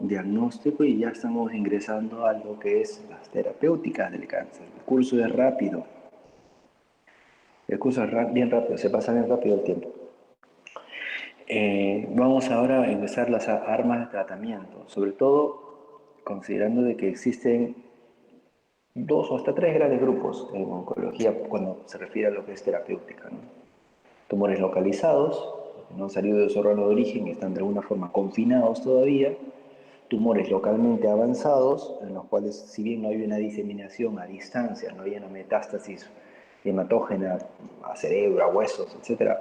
diagnóstico y ya estamos ingresando a lo que es las terapéuticas del cáncer. El curso es rápido, el curso es bien rápido, se pasa bien rápido el tiempo. Vamos ahora a empezar las armas de tratamiento, sobre todo considerando de que existen 2 o hasta 3 grandes grupos en oncología cuando se refiere a lo que es terapéutica, ¿no? Tumores localizados, que no han salido de su órgano de origen y están de alguna forma confinados todavía. Tumores localmente avanzados, en los cuales, si bien no hay una diseminación a distancia, no hay una metástasis hematógena a cerebro, a huesos, etc.,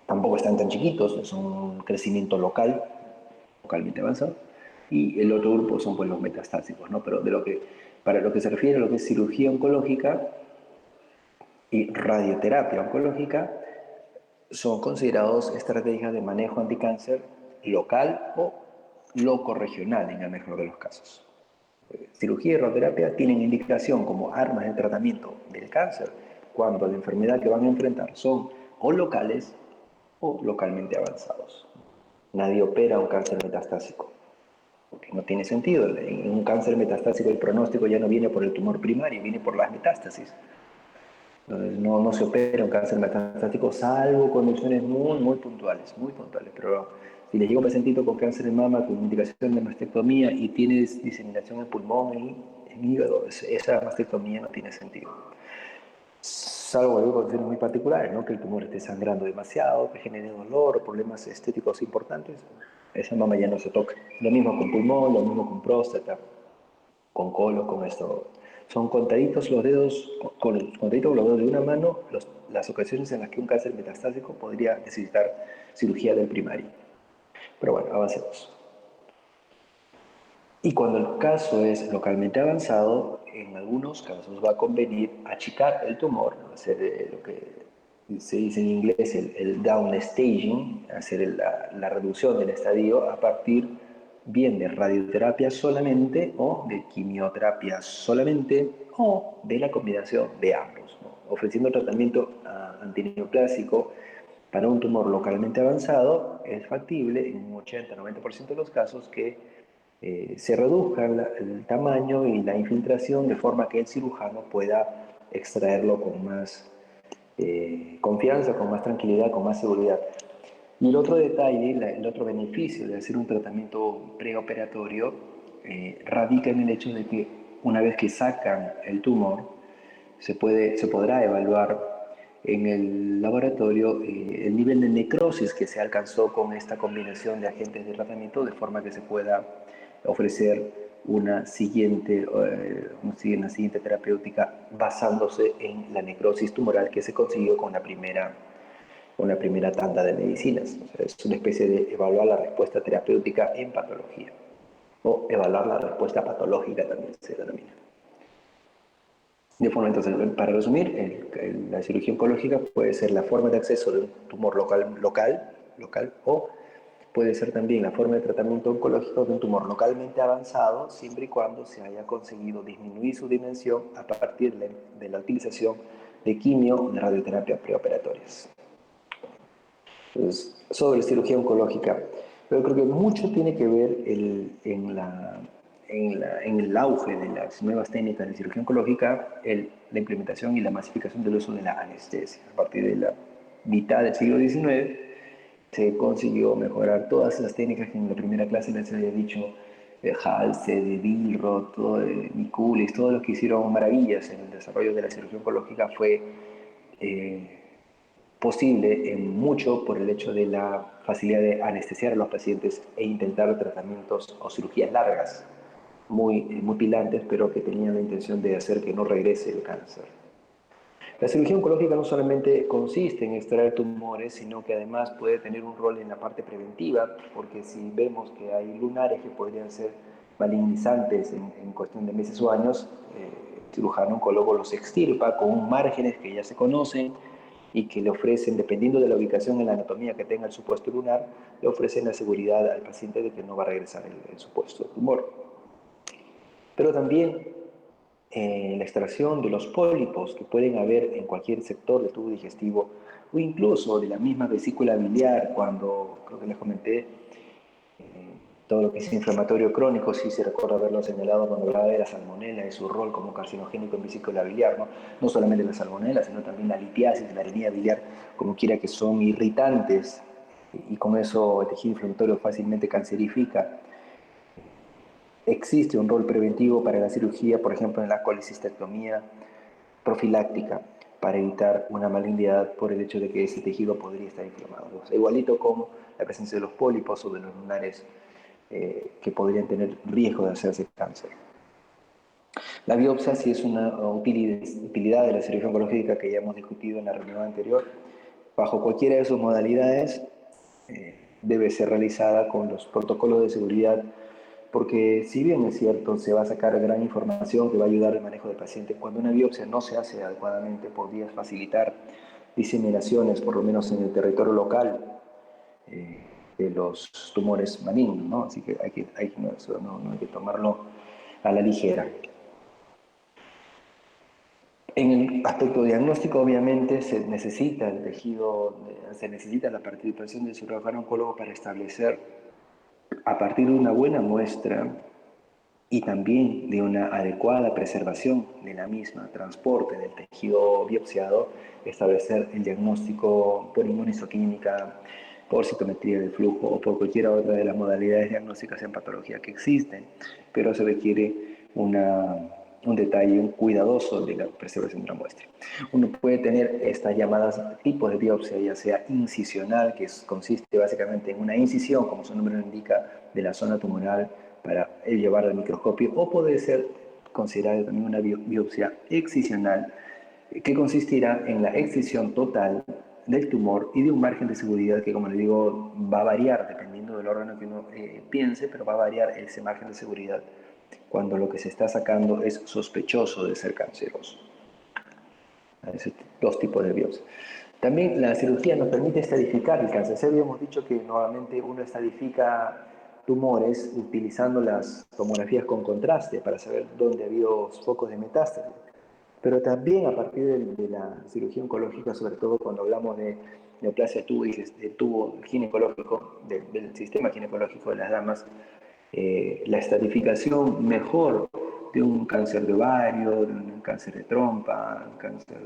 tampoco están tan chiquitos, es un crecimiento localmente avanzado. Y el otro grupo son pues los metastásicos, ¿no? Pero para lo que se refiere a lo que es cirugía oncológica y radioterapia oncológica, son considerados estrategias de manejo anticáncer local o locorregional en el mejor de los casos. Cirugía y radioterapia tienen indicación como armas de tratamiento del cáncer cuando la enfermedad que van a enfrentar son o locales o localmente avanzados. Nadie opera un cáncer metastásico, porque no tiene sentido. En un cáncer metastásico el pronóstico ya no viene por el tumor primario, viene por las metástasis. Entonces no se opera un cáncer metastásico salvo condiciones muy puntuales, pero si le llega un pacientito con cáncer de mama con indicación de mastectomía y tiene diseminación en pulmón y en hígado, esa mastectomía no tiene sentido. Salvo algunas condiciones muy particulares, ¿no? Que el tumor esté sangrando demasiado, que genere dolor o problemas estéticos importantes, esa mama ya no se toca. Lo mismo con pulmón, lo mismo con próstata, con colon, con esto. Son contaditos los dedos, contaditos los dedos de una mano, las ocasiones en las que un cáncer metastásico podría necesitar cirugía del primario. Pero bueno, avancemos. Y cuando el caso es localmente avanzado, en algunos casos va a convenir achicar el tumor, hacer lo que se dice en inglés el down staging, hacer la reducción del estadio a partir bien de radioterapia solamente o de quimioterapia solamente o de la combinación de ambos, ¿no? Ofreciendo tratamiento antineoplásico para un tumor localmente avanzado es factible en un 80-90% de los casos que se reduzca el tamaño y la infiltración de forma que el cirujano pueda extraerlo con más confianza, con más tranquilidad, con más seguridad. Y el otro detalle, el otro beneficio de hacer un tratamiento preoperatorio radica en el hecho de que una vez que sacan el tumor, se podrá evaluar en el laboratorio el nivel de necrosis que se alcanzó con esta combinación de agentes de tratamiento de forma que se pueda ofrecer una siguiente terapéutica basándose en la necrosis tumoral que se consiguió con la primera tanda de medicinas. O sea, es una especie de evaluar la respuesta terapéutica en patología o evaluar la respuesta patológica también se denomina. De forma, entonces, para resumir, la cirugía oncológica puede ser la forma de acceso de un tumor local o puede ser también la forma de tratamiento oncológico de un tumor localmente avanzado, siempre y cuando se haya conseguido disminuir su dimensión a partir de la utilización de quimio o de radioterapia preoperatorias. Entonces, sobre cirugía oncológica, pero creo que mucho tiene que ver en el auge de las nuevas técnicas de cirugía oncológica, la implementación y la masificación del uso de la anestesia. A partir de la mitad del siglo XIX se consiguió mejorar todas esas técnicas que en la primera clase les había dicho Halsted, Billroth, Mikulicz, todos los que hicieron maravillas en el desarrollo de la cirugía oncológica fue posible en mucho por el hecho de la facilidad de anestesiar a los pacientes e intentar tratamientos o cirugías largas, muy mutilantes, pero que tenían la intención de hacer que no regrese el cáncer. La cirugía oncológica no solamente consiste en extraer tumores, sino que además puede tener un rol en la parte preventiva, porque si vemos que hay lunares que podrían ser malignizantes en cuestión de meses o años, el cirujano oncólogo los extirpa con márgenes que ya se conocen y que le ofrecen, dependiendo de la ubicación en la anatomía que tenga el supuesto lunar, le ofrecen la seguridad al paciente de que no va a regresar el supuesto tumor. Pero también la extracción de los pólipos que pueden haber en cualquier sector del tubo digestivo o incluso de la misma vesícula biliar, cuando, creo que les comenté, Todo lo que es inflamatorio crónico, sí se recuerda haberlo señalado cuando hablaba de la salmonela y su rol como carcinogénico en vesícula biliar, ¿no? No solamente la salmonela, sino también la litiasis, la arenía biliar, como quiera, que son irritantes y con eso el tejido inflamatorio fácilmente cancerifica. Existe un rol preventivo para la cirugía, por ejemplo, en la colecistectomía profiláctica, para evitar una malignidad por el hecho de que ese tejido podría estar inflamado. O sea, igualito como la presencia de los pólipos o de los lunares que podrían tener riesgo de hacerse cáncer. La biopsia sí es una utilidad de la cirugía oncológica que ya hemos discutido en la reunión anterior. Bajo cualquiera de sus modalidades debe ser realizada con los protocolos de seguridad, porque si bien es cierto, se va a sacar gran información que va a ayudar al manejo del paciente, cuando una biopsia no se hace adecuadamente podría facilitar diseminaciones, por lo menos en el territorio local, de los tumores malignos, ¿no? Así que no hay que tomarlo a la ligera. En el aspecto diagnóstico, obviamente, se necesita la participación del cirujano oncólogo para establecer, a partir de una buena muestra y también de una adecuada preservación de la misma, transporte del tejido biopsiado, establecer el diagnóstico por inmunistoquímica, por citometría de flujo o por cualquier otra de las modalidades diagnósticas en patología que existen, pero se requiere un detalle, un cuidadoso de la preservación de la muestra. Uno puede tener estas llamadas tipos de biopsia, ya sea incisional, que consiste básicamente en una incisión, como su nombre lo indica, de la zona tumoral para llevar al microscopio, o puede ser considerada también una biopsia excisional, que consistirá en la excisión total del tumor y de un margen de seguridad que, como le digo, va a variar dependiendo del órgano que uno piense, pero va a variar ese margen de seguridad cuando lo que se está sacando es sospechoso de ser canceroso. Hay dos tipos de biopsia. También la cirugía nos permite estadificar el cáncer. Ya habíamos dicho que normalmente uno estadifica tumores utilizando las tomografías con contraste para saber dónde ha habido focos de metástasis. Pero también a partir de la cirugía oncológica, sobre todo cuando hablamos de neoplasia del tubo ginecológico, del sistema ginecológico de las damas, la estratificación mejor de un cáncer de ovario, de un cáncer de trompa, un cáncer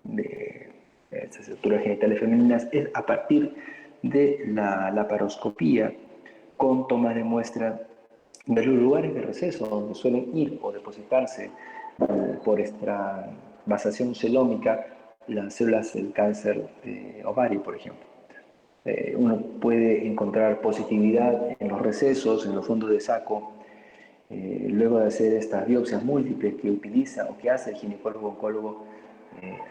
de estas estructuras genitales femeninas, es a partir de la laparoscopía con tomas de muestra de los lugares de receso donde suelen ir o depositarse por esta vasación celómica las células del cáncer de ovario, por ejemplo. Uno puede encontrar positividad en los recesos, en los fondos de saco, luego de hacer estas biopsias múltiples que utiliza o que hace el ginecólogo-oncólogo,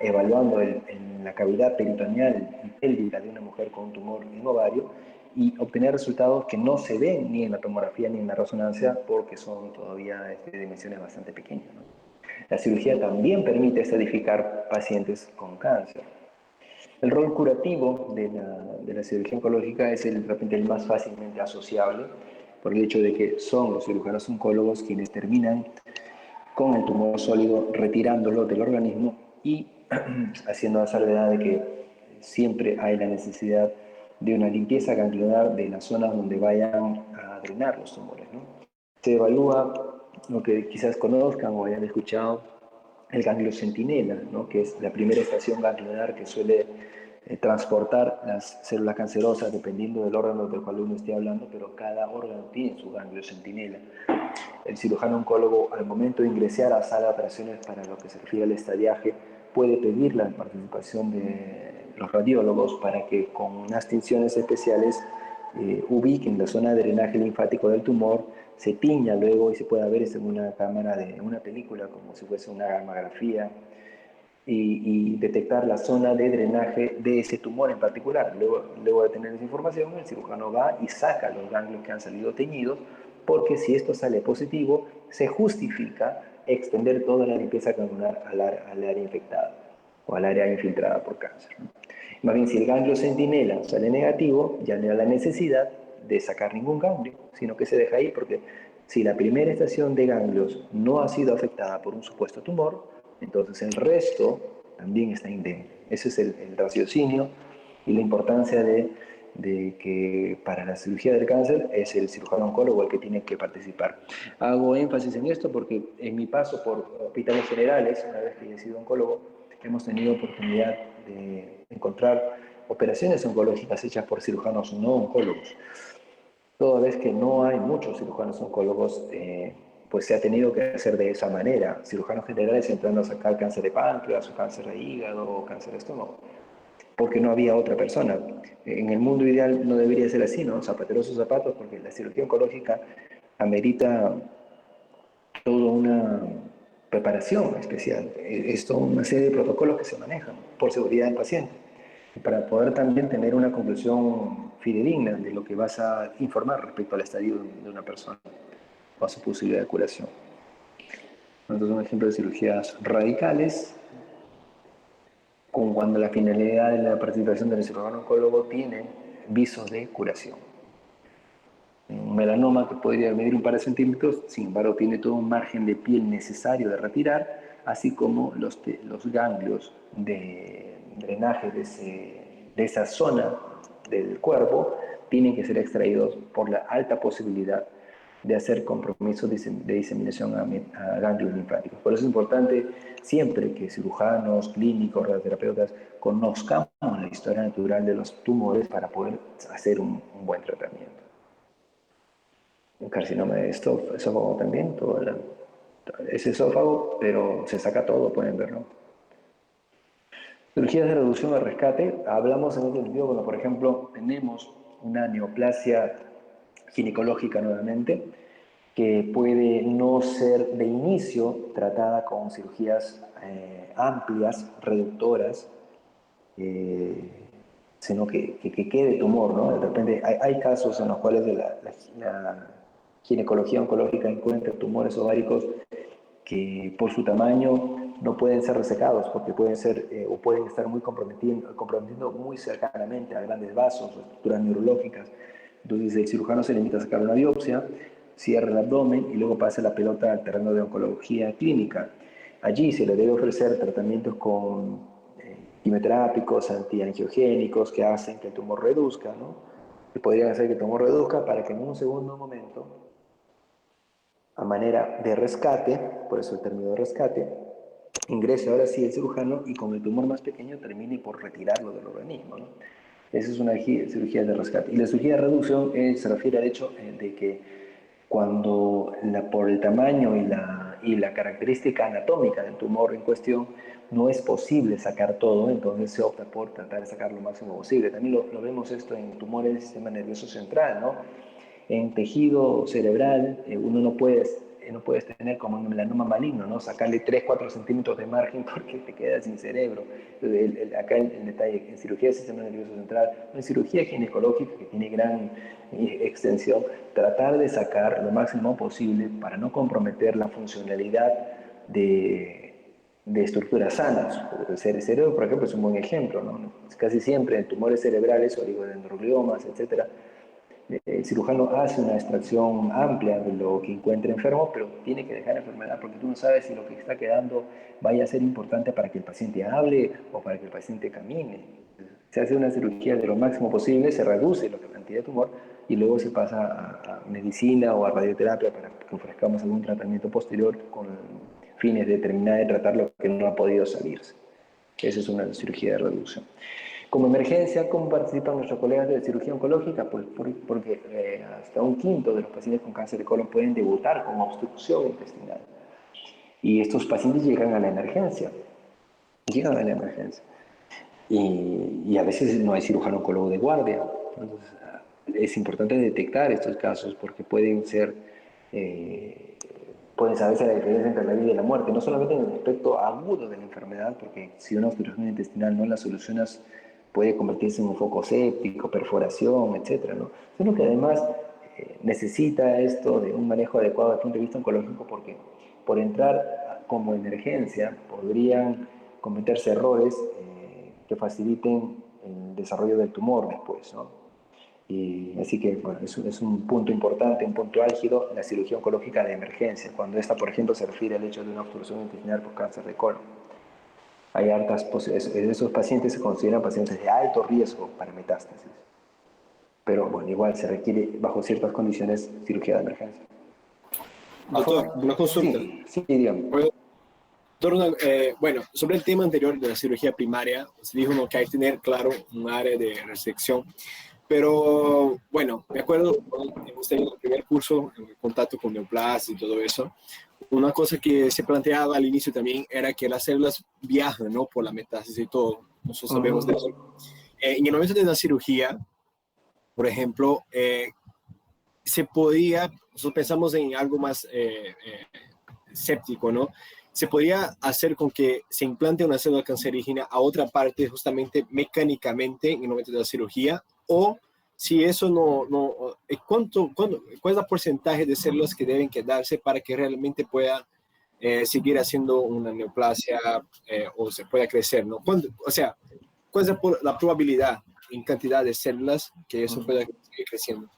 evaluando en la cavidad peritoneal y pélvica de una mujer con un tumor en ovario y obtener resultados que no se ven ni en la tomografía ni en la resonancia porque son todavía de dimensiones bastante pequeñas, ¿no? La cirugía también permite estadificar pacientes con cáncer. El rol curativo de la cirugía oncológica es de repente el más fácilmente asociable por el hecho de que son los cirujanos oncólogos quienes terminan con el tumor sólido retirándolo del organismo y haciendo la salvedad de que siempre hay la necesidad de una limpieza ganglionar de las zonas donde vayan a drenar los tumores, ¿no? Se evalúa lo que quizás conozcan o hayan escuchado, el ganglio centinela, ¿no? Que es la primera estación ganglionar que suele transportar las células cancerosas dependiendo del órgano del cual uno esté hablando, pero cada órgano tiene su ganglio centinela. El cirujano oncólogo, al momento de ingresar a sala de operaciones para lo que se refiere al estadiaje, puede pedir la participación de los radiólogos para que con unas tinciones especiales ubiquen la zona de drenaje linfático del tumor, se tiña luego y se pueda ver en una cámara de una película como si fuese una gamografía y detectar la zona de drenaje de ese tumor en particular. Luego de tener esa información, el cirujano va y saca los ganglios que han salido teñidos, porque si esto sale positivo, se justifica extender toda la limpieza ganglionar al área infectada o al área infiltrada por cáncer, ¿no? Más bien, si el ganglio centinela sale negativo, ya no hay la necesidad de sacar ningún ganglio, sino que se deja ahí, porque si la primera estación de ganglios no ha sido afectada por un supuesto tumor, entonces el resto también está indemne. Ese es el raciocinio y la importancia de que para la cirugía del cáncer es el cirujano oncólogo el que tiene que participar. Hago énfasis en esto porque en mi paso por hospitales generales, una vez que he sido oncólogo, hemos tenido oportunidad de encontrar operaciones oncológicas hechas por cirujanos no oncólogos. Toda vez que no hay muchos cirujanos oncólogos, pues se ha tenido que hacer de esa manera. Cirujanos generales entrando a sacar cáncer de páncreas, o cáncer de hígado, o cáncer de estómago, porque no había otra persona. En el mundo ideal no debería ser así, ¿no? Zapateros sus zapatos, porque la cirugía oncológica amerita toda una preparación especial. Es toda una serie de protocolos que se manejan por seguridad del paciente, para poder también tener una conclusión fidedigna de lo que vas a informar respecto al estadio de una persona o a su posibilidad de curación. Entonces, un ejemplo de cirugías radicales, con cuando la finalidad de la participación del cirujano oncólogo tiene visos de curación. Un melanoma que podría medir un par de centímetros, sin embargo, tiene todo un margen de piel necesario de retirar, así como los ganglios de drenaje de esa zona del cuerpo tienen que ser extraídos por la alta posibilidad de hacer compromisos de diseminación a ganglios linfáticos. Por eso es importante siempre que cirujanos, clínicos, radioterapeutas conozcamos la historia natural de los tumores para poder hacer un buen tratamiento. Un carcinoma de esófago también, es esófago, pero se saca todo, pueden verlo. Cirugías de reducción o rescate, hablamos en este sentido cuando, por ejemplo, tenemos una neoplasia ginecológica nuevamente, que puede no ser de inicio tratada con cirugías amplias, reductoras, sino que quede tumor, ¿no? De repente hay casos en los cuales la ginecología oncológica encuentra tumores ováricos que por su tamaño no pueden ser resecados porque pueden ser o pueden estar muy comprometiendo muy cercanamente a grandes vasos o estructuras neurológicas. Entonces el cirujano se limita a sacar una biopsia, cierra el abdomen y luego pasa la pelota al terreno de oncología clínica. Allí se le debe ofrecer tratamientos con quimioterápicos, antiangiogénicos que hacen que el tumor reduzca, ¿no? Que podrían hacer que el tumor reduzca para que en un segundo momento, a manera de rescate, por eso el término de rescate, ingrese ahora sí el cirujano y con el tumor más pequeño termine por retirarlo del organismo, ¿no? Esa es una cirugía de rescate. Y la cirugía de reducción se refiere al hecho de que cuando por el tamaño y la característica anatómica del tumor en cuestión no es posible sacar todo, entonces se opta por tratar de sacar lo máximo posible. También lo vemos esto en tumores del sistema nervioso central, ¿no? En tejido cerebral, uno no puedes tener como un melanoma maligno, ¿no? Sacarle 3, 4 centímetros de margen porque te quedas sin cerebro. Acá el detalle, en cirugía del sistema nervioso central, en cirugía ginecológica que tiene gran extensión, tratar de sacar lo máximo posible para no comprometer la funcionalidad de estructuras sanas. El cerebro, por ejemplo, es un buen ejemplo, ¿no? Casi siempre en tumores cerebrales, oligodendrogliomas, etcétera, el cirujano hace una extracción amplia de lo que encuentra enfermo, pero tiene que dejar la enfermedad porque tú no sabes si lo que está quedando vaya a ser importante para que el paciente hable o para que el paciente camine. Se hace una cirugía de lo máximo posible, se reduce la cantidad de tumor y luego se pasa a medicina o a radioterapia para que ofrezcamos algún tratamiento posterior con fines de terminar de tratar lo que no ha podido salirse. Esa es una cirugía de reducción. Como emergencia, ¿cómo participan nuestros colegas de cirugía oncológica? Pues porque hasta un quinto de los pacientes con cáncer de colon pueden debutar con obstrucción intestinal. Y estos pacientes llegan a la emergencia. Llegan a la emergencia. Y a veces no hay cirujano oncólogo de guardia. Entonces, es importante detectar estos casos porque pueden saberse la diferencia entre la vida y la muerte, no solamente en el aspecto agudo de la enfermedad, porque si una obstrucción intestinal no la solucionas, puede convertirse en un foco séptico, perforación, etcétera, ¿no? Sino que además necesita esto de un manejo adecuado desde el punto de vista oncológico, porque por entrar como emergencia podrían cometerse errores que faciliten el desarrollo del tumor después, ¿no? Y así que bueno, es un punto importante, un punto álgido en la cirugía oncológica de emergencia, cuando esta, por ejemplo, se refiere al hecho de una obstrucción intestinal por cáncer de colon. Hay hartas posibilidades, esos pacientes se consideran pacientes de alto riesgo para metástasis. pero bueno, igual se requiere bajo ciertas condiciones cirugía de emergencia. Doctor, una consulta. Sí, sí, digamos. Doctor, bueno, sobre el tema anterior de la cirugía primaria, se dijo ¿no? que hay que tener claro un área de resección, pero bueno, me acuerdo cuando hemos tenido el primer curso en contacto con neoplastia y todo eso, una cosa que se planteaba al inicio también era que las células viajan, ¿no? Por la metástasis y todo, nosotros sabemos de eso. En el momento de la cirugía, por ejemplo, se podía, nosotros pensamos en algo más séptico, ¿no? Se podría hacer con que se implante una célula cancerígena a otra parte justamente mecánicamente en el momento de la cirugía, o si eso ¿cuál es el porcentaje de células que deben quedarse para que realmente pueda seguir haciendo una neoplasia o se pueda crecer, ¿no? O sea, ¿cuál es la probabilidad en cantidad de células que eso pueda seguir creciendo?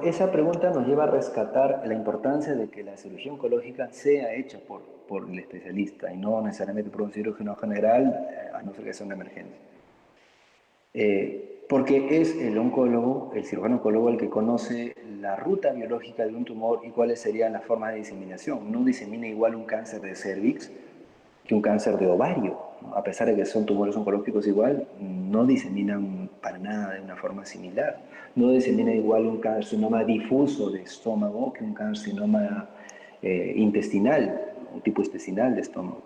Esa pregunta nos lleva a rescatar la importancia de que la cirugía oncológica sea hecha por el especialista y no necesariamente por un cirujano general, a no ser que sea una emergencia. Porque es el oncólogo, el cirujano oncólogo, el que conoce la ruta biológica de un tumor y cuáles serían las formas de diseminación. No disemina igual un cáncer de cervix que un cáncer de ovario, ¿no? A pesar de que son tumores oncológicos igual, no diseminan para nada de una forma similar. No disemina igual un carcinoma difuso de estómago que un carcinoma intestinal, un tipo intestinal de estómago.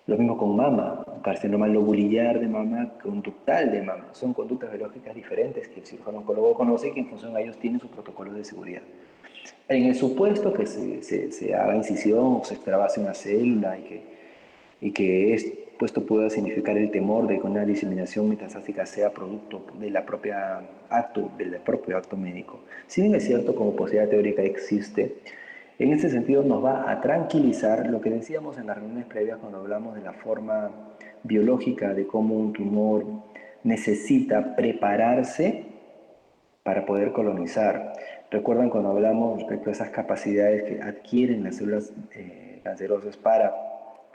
Lo mismo con mama, carcinoma lobulillar de mama, conductal de mama. Son conductas biológicas diferentes que el cirujano oncólogo conoce y que en función a ellos tiene su protocolo de seguridad. En el supuesto que se haga incisión o se extravase una célula y que esto pueda significar el temor de que una diseminación metastásica sea producto de del propio acto médico. Si bien es cierto, como posibilidad teórica existe, en ese sentido nos va a tranquilizar lo que decíamos en las reuniones previas cuando hablamos de la forma biológica de cómo un tumor necesita prepararse para poder colonizar. ¿Recuerdan cuando hablamos respecto a esas capacidades que adquieren las células cancerosas para,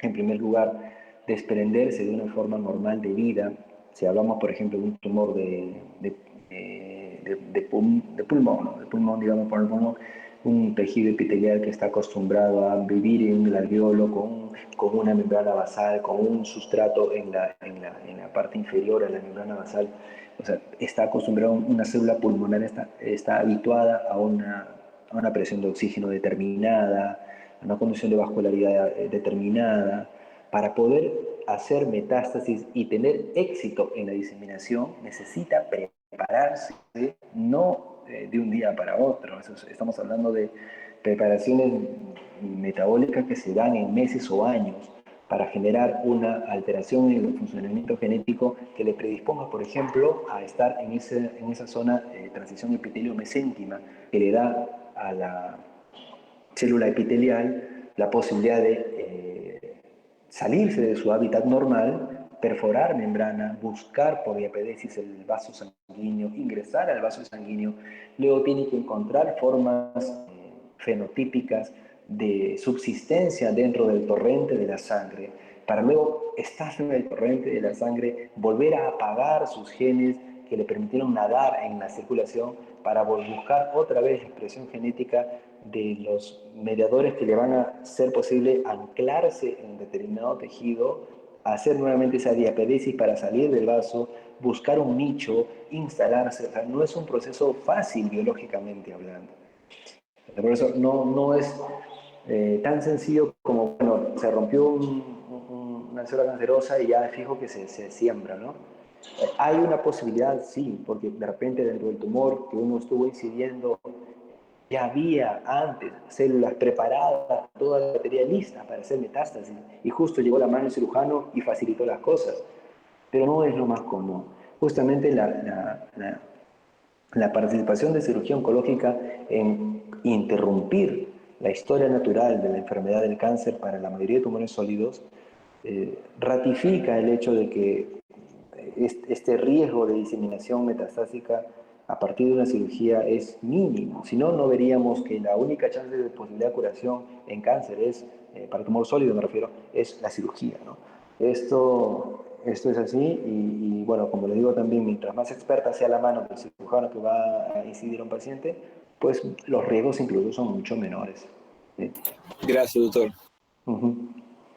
en primer lugar, desprenderse de una forma normal de vida? Si hablamos, por ejemplo, de un tumor de pulmón, ¿no? De pulmón, digamos, por ejemplo, un tejido epitelial que está acostumbrado a vivir en el alveolo con una membrana basal, con un sustrato en la parte inferior a la membrana basal. O sea, está acostumbrado, una célula pulmonar está habituada a una presión de oxígeno determinada, a una condición de vascularidad determinada. Para poder hacer metástasis y tener éxito en la diseminación, necesita prepararse, no de un día para otro. Estamos hablando de preparaciones metabólicas que se dan en meses o años para generar una alteración en el funcionamiento genético que le predisponga, por ejemplo, a estar en esa zona de transición epitelio-mesénquima que le da a la célula epitelial la posibilidad de salirse de su hábitat normal, perforar membrana, buscar por diapedesis el vaso sanguíneo, ingresar al vaso sanguíneo, luego tiene que encontrar formas fenotípicas de subsistencia dentro del torrente de la sangre, para luego estar en el torrente de la sangre, volver a apagar sus genes que le permitieron nadar en la circulación para buscar otra vez expresión genética de los mediadores que le van a hacer posible anclarse en determinado tejido, hacer nuevamente esa diapedesis para salir del vaso, buscar un nicho, instalarse. O sea, no es un proceso fácil biológicamente hablando. Por eso no es tan sencillo como, bueno, se rompió una célula cancerosa y ya fijo que se siembra, ¿no? Hay una posibilidad, sí, porque de repente dentro del tumor que uno estuvo incidiendo ya había antes células preparadas, toda la batería lista para hacer metástasis, y justo llegó la mano del cirujano y facilitó las cosas. Pero no es lo más común. Justamente la participación de cirugía oncológica en interrumpir la historia natural de la enfermedad del cáncer para la mayoría de tumores sólidos ratifica el hecho de que este riesgo de diseminación metastásica a partir de una cirugía es mínimo. Si no, no veríamos que la única chance de posibilidad de curación en cáncer es, para tumor sólido me refiero, es la cirugía, ¿no? Esto esto es así y, bueno, como le digo también, mientras más experta sea la mano del cirujano que va a incidir a un paciente, pues los riesgos incluso son mucho menores. ¿Sí? Gracias, doctor. Ujú.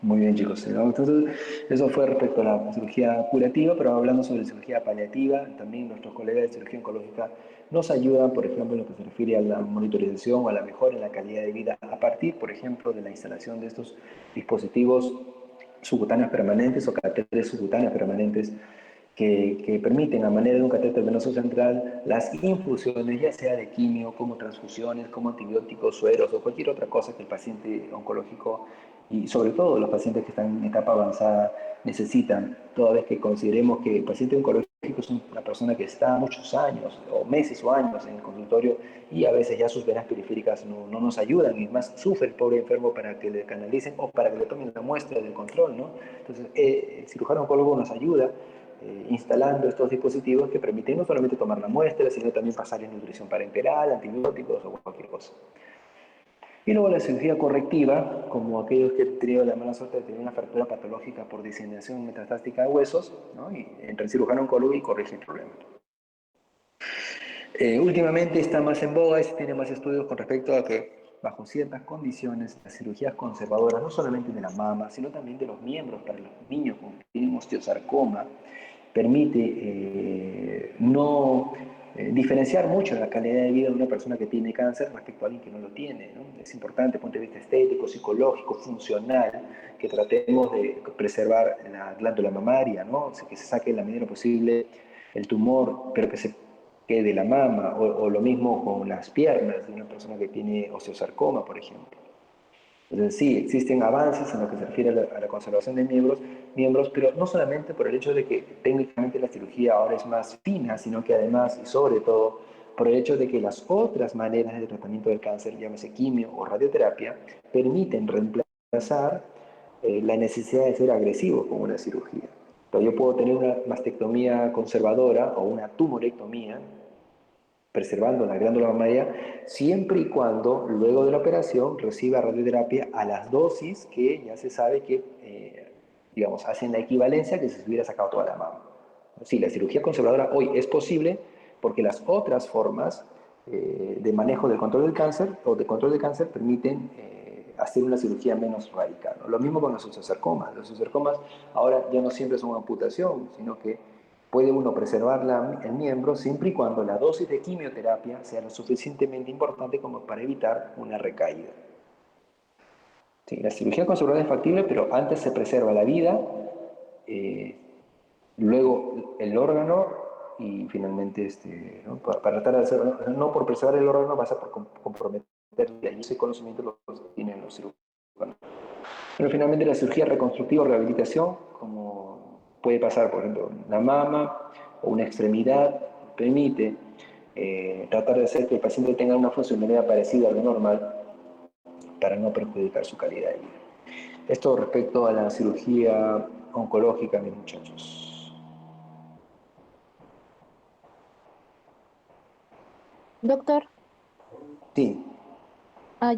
Muy bien, chicos. Entonces, eso fue respecto a la cirugía curativa, pero hablando sobre cirugía paliativa, también nuestros colegas de cirugía oncológica nos ayudan, por ejemplo, en lo que se refiere a la monitorización o a la mejora en la calidad de vida a partir, por ejemplo, de la instalación de estos dispositivos subcutáneos permanentes o catéteres subcutáneos permanentes que permiten, a manera de un catéter venoso central, las infusiones, ya sea de quimio, como transfusiones, como antibióticos, sueros o cualquier otra cosa que el paciente oncológico y sobre todo los pacientes que están en etapa avanzada necesitan, toda vez que consideremos que el paciente oncológico es una persona que está muchos años, o meses o años en el consultorio y a veces ya sus venas periféricas no nos ayudan y más sufre el pobre enfermo para que le canalicen o para que le tomen la muestra del control, ¿no? Entonces, el cirujano oncólogo nos ayuda instalando estos dispositivos que permiten no solamente tomar la muestra, sino también pasar en nutrición parenteral, antibióticos o cualquier cosa. Y luego la cirugía correctiva, como aquellos que han tenido la mala suerte de tener una fractura patológica por diseminación metastásica de huesos, ¿no? Y entra el cirujano oncólogo y corrige el problema. Últimamente está más en boga y se tiene más estudios con respecto a que bajo ciertas condiciones las cirugías conservadoras, no solamente de la mama, sino también de los miembros para los niños con que tienen osteosarcoma, permite no diferenciar mucho la calidad de vida de una persona que tiene cáncer respecto a alguien que no lo tiene, ¿no? Es importante desde el punto de vista estético, psicológico, funcional, que tratemos de preservar la glándula mamaria, ¿no? O sea, que se saque en la medida posible el tumor, pero que se quede la mama, o lo mismo con las piernas de una persona que tiene osteosarcoma, por ejemplo. Entonces, sí, existen avances en lo que se refiere a la conservación de miembros, pero no solamente por el hecho de que técnicamente la cirugía ahora es más fina, sino que además y sobre todo por el hecho de que las otras maneras de tratamiento del cáncer, llámese quimio o radioterapia, permiten reemplazar la necesidad de ser agresivo con una cirugía. Entonces, yo puedo tener una mastectomía conservadora o una tumorectomía preservando la glándula mamaria, siempre y cuando luego de la operación reciba radioterapia a las dosis que ya se sabe que, digamos, hacen la equivalencia que si se hubiera sacado toda la mama. Sí, la cirugía conservadora hoy es posible porque las otras formas de manejo del control del cáncer o de control del cáncer permiten hacer una cirugía menos radical, ¿no? Lo mismo con los osteosarcomas. Los osteosarcomas ahora ya no siempre son amputación, sino que puede uno preservar el miembro siempre y cuando la dosis de quimioterapia sea lo suficientemente importante como para evitar una recaída. Sí, la cirugía conservadora es factible, pero antes se preserva la vida, eh, luego el órgano y finalmente, ¿no? Para tratar de hacer, no por preservar el órgano vas a comprometer, y ese conocimiento lo tienen los cirujanos. Pero finalmente la cirugía reconstructiva o rehabilitación, como puede pasar, por ejemplo, una mama o una extremidad, permite tratar de hacer que el paciente tenga una funcionalidad parecida a lo normal para no perjudicar su calidad de vida. Esto respecto a la cirugía oncológica, mis muchachos. Doctor, Sí,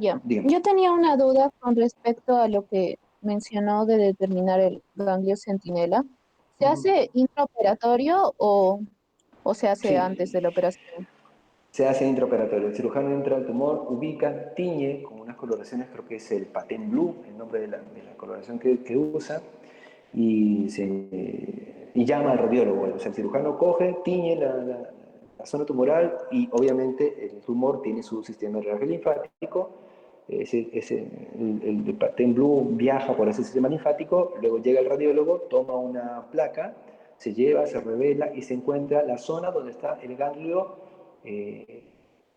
ya. dígame. Yo tenía una duda con respecto a lo que mencionó de determinar el ganglio centinela. ¿Se hace intraoperatorio o se hace antes de Sí, la operación? se hace intraoperatorio. El cirujano entra al tumor, ubica, tiñe con unas coloraciones, creo que es el Patent Blue, el nombre de la coloración que usa, y llama al radiólogo. O sea, el cirujano coge, tiñe la zona tumoral y obviamente el tumor tiene su sistema de drenaje linfático. El Patent Blue viaja por ese sistema linfático, luego llega el radiólogo, toma una placa, se lleva, se revela y se encuentra la zona donde está el ganglio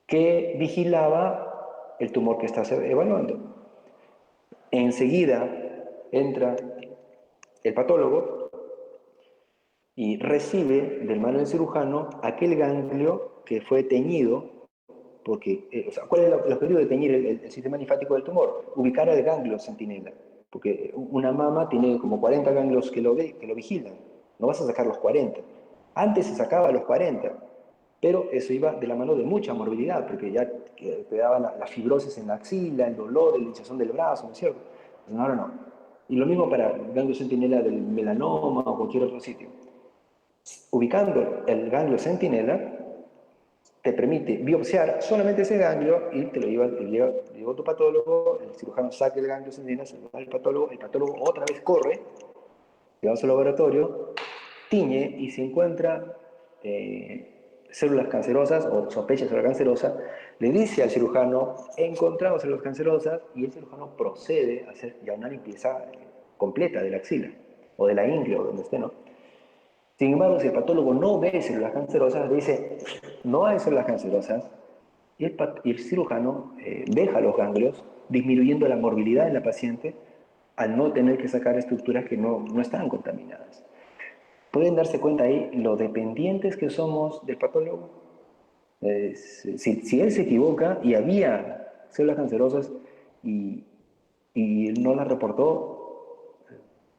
que vigilaba el tumor que está evaluando. Enseguida entra el patólogo y recibe del mano del cirujano aquel ganglio que fue teñido, porque, o sea, ¿cuál es el objetivo de teñir el sistema linfático del tumor? Ubicar al ganglio centinela, porque una mama tiene como 40 ganglios que lo vigilan, no vas a sacar los 40. Antes se sacaba los 40, pero eso iba de la mano de mucha morbilidad, porque ya te daba la fibrosis en la axila, el dolor, la hinchazón del brazo, ¿no es cierto? Pues ahora no. Y lo mismo para ganglio centinela del melanoma o cualquier otro sitio. Ubicando el ganglio centinela, te permite biopsiar solamente ese ganglio y te lo lleva a tu patólogo, el cirujano saca el ganglio centinela, se lo da al patólogo, el patólogo otra vez corre, lleva a su laboratorio, tiñe y se encuentra células cancerosas o sospecha de célula cancerosa, le dice al cirujano, he encontrado células cancerosas, y el cirujano procede a hacer ya una limpieza completa de la axila o de la ingle o donde esté, ¿no? Sin embargo, si el patólogo no ve células cancerosas, le dice, no hay células cancerosas, y el cirujano deja los ganglios, disminuyendo la morbilidad en la paciente al no tener que sacar estructuras que no están contaminadas. Pueden darse cuenta ahí lo dependientes que somos del patólogo. Si él se equivoca y había células cancerosas y, y no las reportó,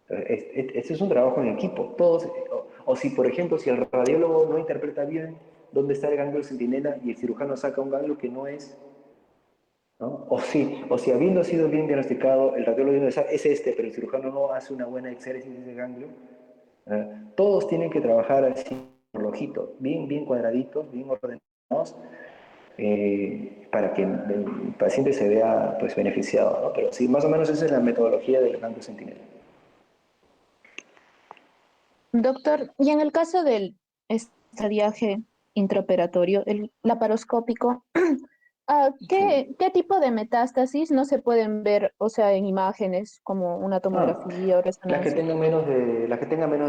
este es un trabajo en equipo. Todos, o si, por ejemplo, si el radiólogo no interpreta bien dónde está el ganglio centinela y el cirujano saca un ganglio que no es, ¿no? O si habiendo sido bien diagnosticado, el radiólogo dice, es este, pero el cirujano no hace una buena exéresis de ese ganglio, todos tienen que trabajar así, por ojito, bien cuadraditos, bien ordenados, para que el paciente se vea pues, beneficiado, ¿no? Pero sí, más o menos esa es la metodología del ganglio centinela. Doctor, y en el caso del estadiaje intraoperatorio, el laparoscópico, Sí. ¿qué tipo de metástasis no se pueden ver, o sea, en imágenes como una Ah, tomografía o las que resonancia? tengan menos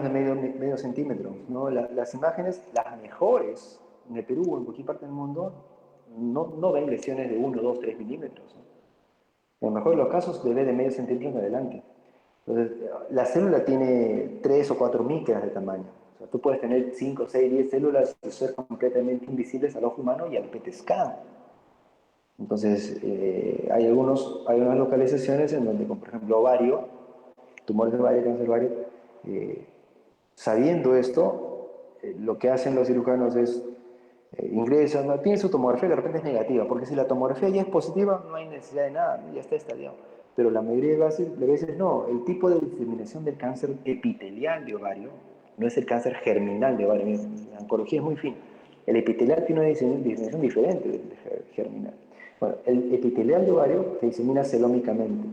de medio centímetro, ¿no? Las imágenes, las mejores, en el Perú o en cualquier parte del mundo, no ven lesiones de 1, 2, 3 milímetros, ¿no? En el mejor de los casos, debe de medio centímetro en adelante. Entonces, la célula tiene 3 o 4 micras de tamaño. O sea, tú puedes tener 5, 6, 10 células y ser completamente invisibles al ojo humano y al PET scan. Entonces, hay unas localizaciones en donde, como por ejemplo, ovario, tumores de ovario, cáncer de ovario, eh, sabiendo esto, lo que hacen los cirujanos es ingresan, ¿no? Tiene su tomografía, de repente es negativa, porque si la tomografía ya es positiva, no hay necesidad de nada, ¿no? Ya está estadiado. Pero la mayoría de veces no, el tipo de diseminación del cáncer epitelial de ovario no es el cáncer germinal de ovario, la oncología es muy fina. El epitelial tiene una diseminación diferente del germinal. Bueno, el epitelial de ovario se disemina celómicamente.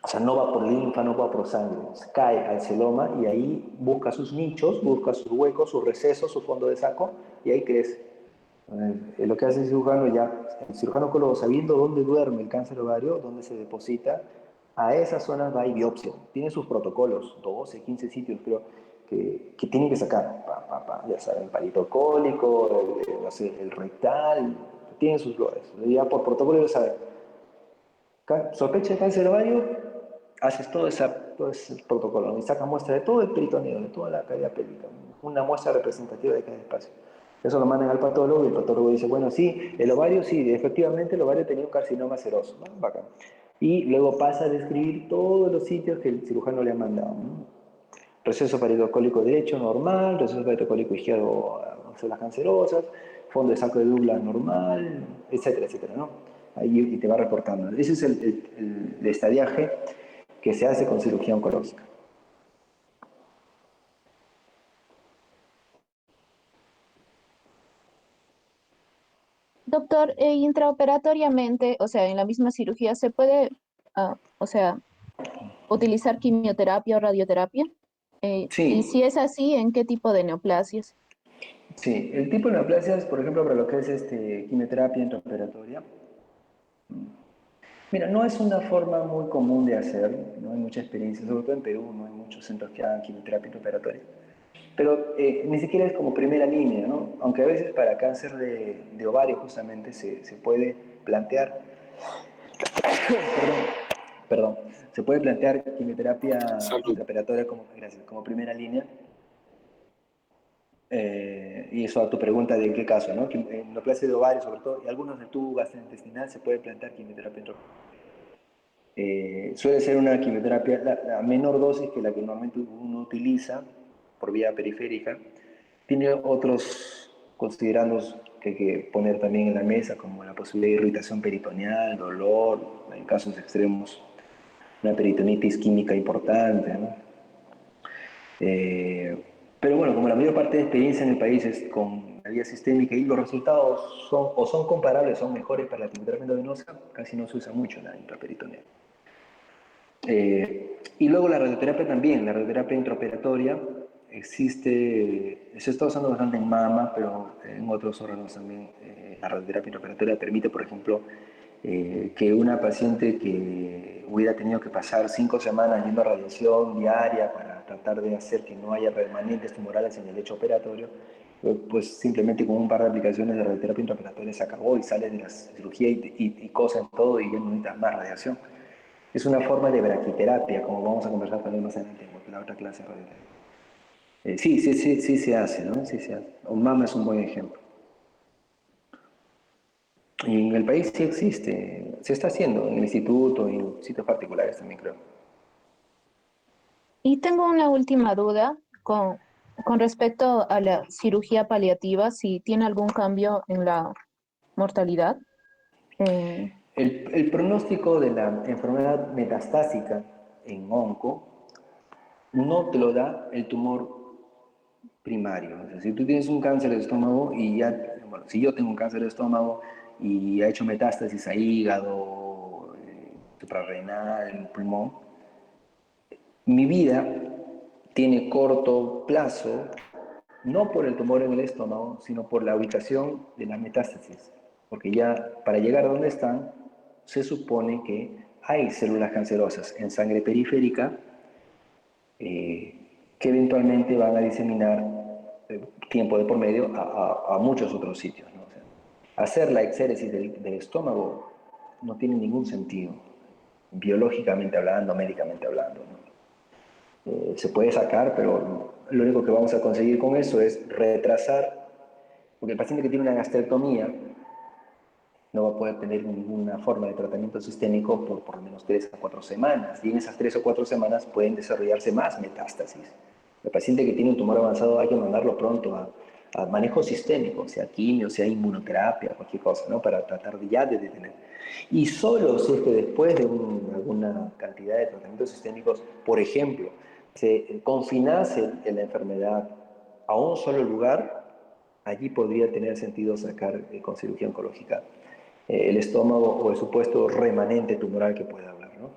O sea, no va por linfa, no va por sangre. Cae al celoma y ahí busca sus nichos, busca sus huecos, sus recesos, su fondo de saco, y ahí crece. Lo que hace el cirujano oncólogo, sabiendo dónde duerme el cáncer ovario, dónde se deposita, a esas zonas va y biopsia. Tiene sus protocolos, 12, 15 sitios creo, que tienen que sacar. Ya saben, el palito cólico, el rectal, tienen sus lugares. Ya por protocolo ya saben. Sospecha de cáncer ovario, haces todo ese protocolo, ¿no? Y sacas muestra de todo el peritoneo, de toda la cavidad pélvica, una muestra representativa de cada espacio. Eso lo mandan al patólogo y el patólogo dice, bueno, sí, el ovario, sí, efectivamente el ovario tenía un carcinoma seroso, ¿no? Bacán. Y luego pasa a describir todos los sitios que el cirujano le ha mandado, ¿no? Receso paridocólico derecho normal, receso paridocólico izquierdo, células cancerosas, fondo de saco de Douglas normal, etcétera, etcétera, ¿no? Ahí y te va reportando. Ese es el estadiaje que se hace con cirugía oncológica. Doctor, intraoperatoriamente, o sea, en la misma cirugía, ¿se puede, o sea, utilizar quimioterapia o radioterapia? Y Sí, si es así, ¿en qué tipo de neoplasias? sí. El tipo de neoplasias, por ejemplo, para lo que es quimioterapia intraoperatoria, mira, no es una forma muy común de hacer, no hay mucha experiencia, sobre todo en Perú, no hay muchos centros que hagan quimioterapia intraoperatoria. Pero ni siquiera es como primera línea, ¿no? Aunque a veces para cáncer de ovario justamente se puede plantear, perdón, se puede plantear quimioterapia Salud. intraoperatoria como primera línea. Y eso a tu pregunta de en qué caso, ¿no? En neoplasia de ovario, sobre todo, y algunos del tubo gastrointestinal se puede plantear quimioterapia intraoperatoria. Suele ser una quimioterapia, la menor dosis que la que normalmente uno utiliza por vía periférica. Tiene otros considerandos que hay que poner también en la mesa, como la posibilidad de irritación peritoneal, dolor, en casos extremos, una peritonitis química importante, ¿no? Pero bueno, como la mayor parte de experiencia en el país es con la vía sistémica y los resultados son comparables, son mejores para la quimioterapia endovenosa, casi no se usa mucho la intraperitoneal. Y luego la radioterapia también, la radioterapia intraoperatoria existe, se está usando bastante en mama, pero en otros órganos también. La radioterapia intraoperatoria permite, por ejemplo, que una paciente que hubiera tenido que pasar 5 semanas yendo a radiación diaria para tratar de hacer que no haya remanentes tumorales en el lecho operatorio, pues simplemente con un par de aplicaciones de radioterapia intraoperatoria se acabó y sale de la cirugía y cosa en todo y ya no necesitas más radiación. Es una forma de braquiterapia, como vamos a conversar también más adelante en la otra clase de radioterapia. Sí se hace, ¿no? Sí se hace. Mama es un buen ejemplo. Y en el país sí existe, se está haciendo en el instituto y en sitios particulares también creo. Y tengo una última duda con respecto a la cirugía paliativa, si tiene algún cambio en la mortalidad. Eh, El pronóstico de la enfermedad metastásica en onco no te lo da el tumor primario. O sea, si tú tienes un cáncer de estómago y ya, bueno, si yo tengo un cáncer de estómago y ha hecho metástasis a hígado, suprarrenal, pulmón, mi vida tiene corto plazo, no por el tumor en el estómago, sino por la ubicación de la metástasis. Porque ya para llegar a donde están, se supone que hay células cancerosas en sangre periférica que eventualmente van a diseminar tiempo de por medio a muchos otros sitios, ¿no? O sea, hacer la exéresis del estómago no tiene ningún sentido, biológicamente hablando, médicamente hablando, ¿no? Se puede sacar, pero lo único que vamos a conseguir con eso es retrasar, porque el paciente que tiene una gastrectomía no va a poder tener ninguna forma de tratamiento sistémico por lo menos 3 a 4 semanas, y en esas 3 o 4 semanas pueden desarrollarse más metástasis. El paciente que tiene un tumor avanzado hay que mandarlo pronto a manejo sistémico, sea quimio, sea inmunoterapia, cualquier cosa, ¿no? Para tratar de ya de detener. Y solo si es que después de alguna cantidad de tratamientos sistémicos, por ejemplo, se confinase la enfermedad a un solo lugar, allí podría tener sentido sacar con cirugía oncológica el estómago o el supuesto remanente tumoral que pueda haber, ¿no?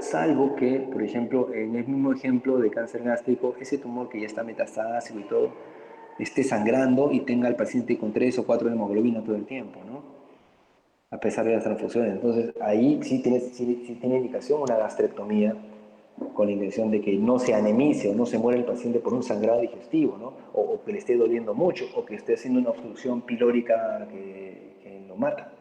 Salvo que, por ejemplo, en el mismo ejemplo de cáncer gástrico, ese tumor que ya está metastásico y todo, esté sangrando y tenga al paciente con 3 o 4 de hemoglobina todo el tiempo, ¿no? A pesar de las transfusiones. Entonces, ahí sí tiene indicación una gastrectomía con la intención de que no se anemice o no se muera el paciente por un sangrado digestivo, ¿no? O que le esté doliendo mucho, o que esté haciendo una obstrucción pilórica que lo mata.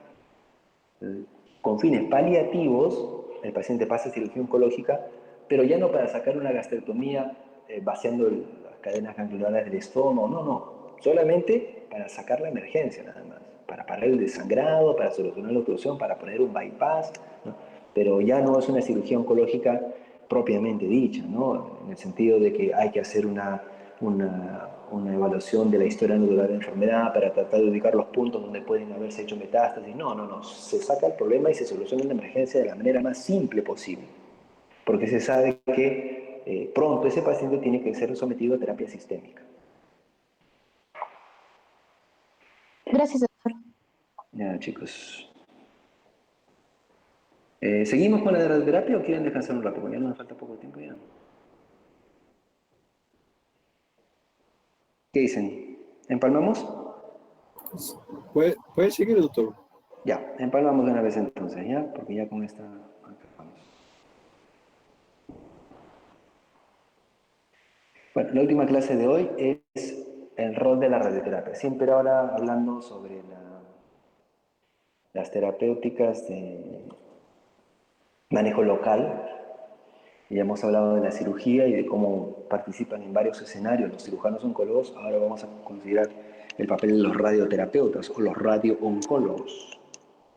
Con fines paliativos, el paciente pasa a cirugía oncológica, pero ya no para sacar una gastrectomía vaciando las cadenas ganglionares del estómago, no, solamente para sacar la emergencia nada más, para parar el desangrado, para solucionar la obstrucción, para poner un bypass, ¿no? Pero ya no es una cirugía oncológica propiamente dicha, ¿no? En el sentido de que hay que hacer una evaluación de la historia natural de la enfermedad para tratar de ubicar los puntos donde pueden haberse hecho metástasis. No. Se saca el problema y se soluciona la emergencia de la manera más simple posible. Porque se sabe que pronto ese paciente tiene que ser sometido a terapia sistémica. Gracias, doctor. Ya, chicos. ¿Seguimos con la radioterapia o quieren descansar un rato? Porque ya nos falta poco tiempo ya. ¿Qué dicen? ¿Empalmamos? Puede seguir, doctor. Ya, empalmamos de una vez entonces, ¿ya? Porque ya con esta acabamos. Bueno, la última clase de hoy es el rol de la radioterapia. Siempre ahora hablando sobre las terapéuticas de manejo local. Ya hemos hablado de la cirugía y de cómo participan en varios escenarios los cirujanos oncólogos. Ahora vamos a considerar el papel de los radioterapeutas o los radiooncólogos.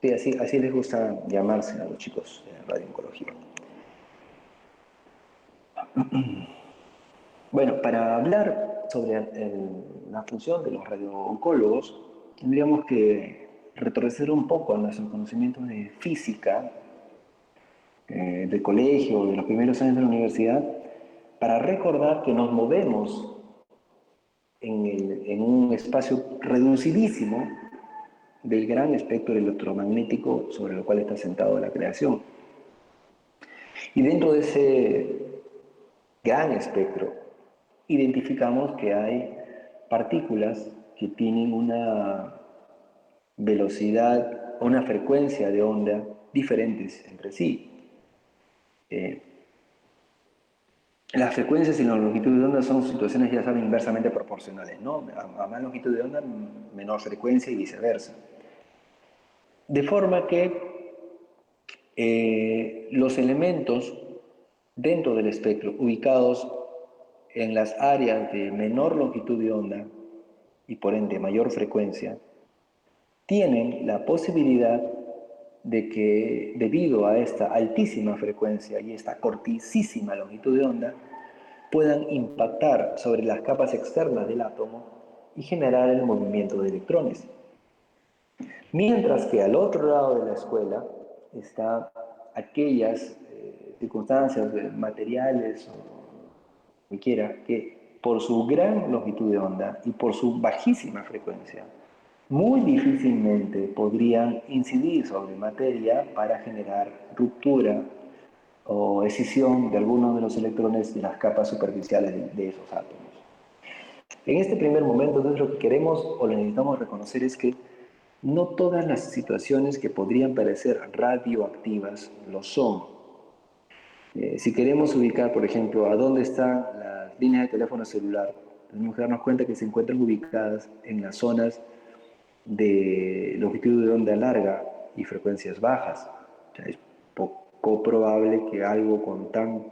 Sí, así les gusta llamarse a los chicos de radiooncología. Bueno, para hablar sobre la función de los radiooncólogos, tendríamos que retroceder un poco a nuestros conocimientos de física, del colegio, de los primeros años de la universidad, para recordar que nos movemos en un espacio reducidísimo del gran espectro electromagnético sobre el cual está sentado la creación. Y dentro de ese gran espectro, identificamos que hay partículas que tienen una velocidad o una frecuencia de onda diferentes entre sí. Las frecuencias y la longitud de onda son situaciones, ya saben, inversamente proporcionales, ¿no? A más longitud de onda, menor frecuencia y viceversa. De forma que los elementos dentro del espectro ubicados en las áreas de menor longitud de onda y por ende mayor frecuencia, tienen la posibilidad de que debido a esta altísima frecuencia y esta cortísima longitud de onda, puedan impactar sobre las capas externas del átomo y generar el movimiento de electrones. Mientras que al otro lado de la escuela están aquellas circunstancias materiales o cualquiera que por su gran longitud de onda y por su bajísima frecuencia muy difícilmente podrían incidir sobre materia para generar ruptura o escisión de algunos de los electrones de las capas superficiales de esos átomos. En este primer momento, entonces, lo que queremos o necesitamos reconocer es que no todas las situaciones que podrían parecer radioactivas lo son. Si queremos ubicar, por ejemplo, a dónde están las líneas de teléfono celular, tenemos que darnos cuenta que se encuentran ubicadas en las zonas de longitud de onda larga y frecuencias bajas. O sea, es poco probable que algo con tan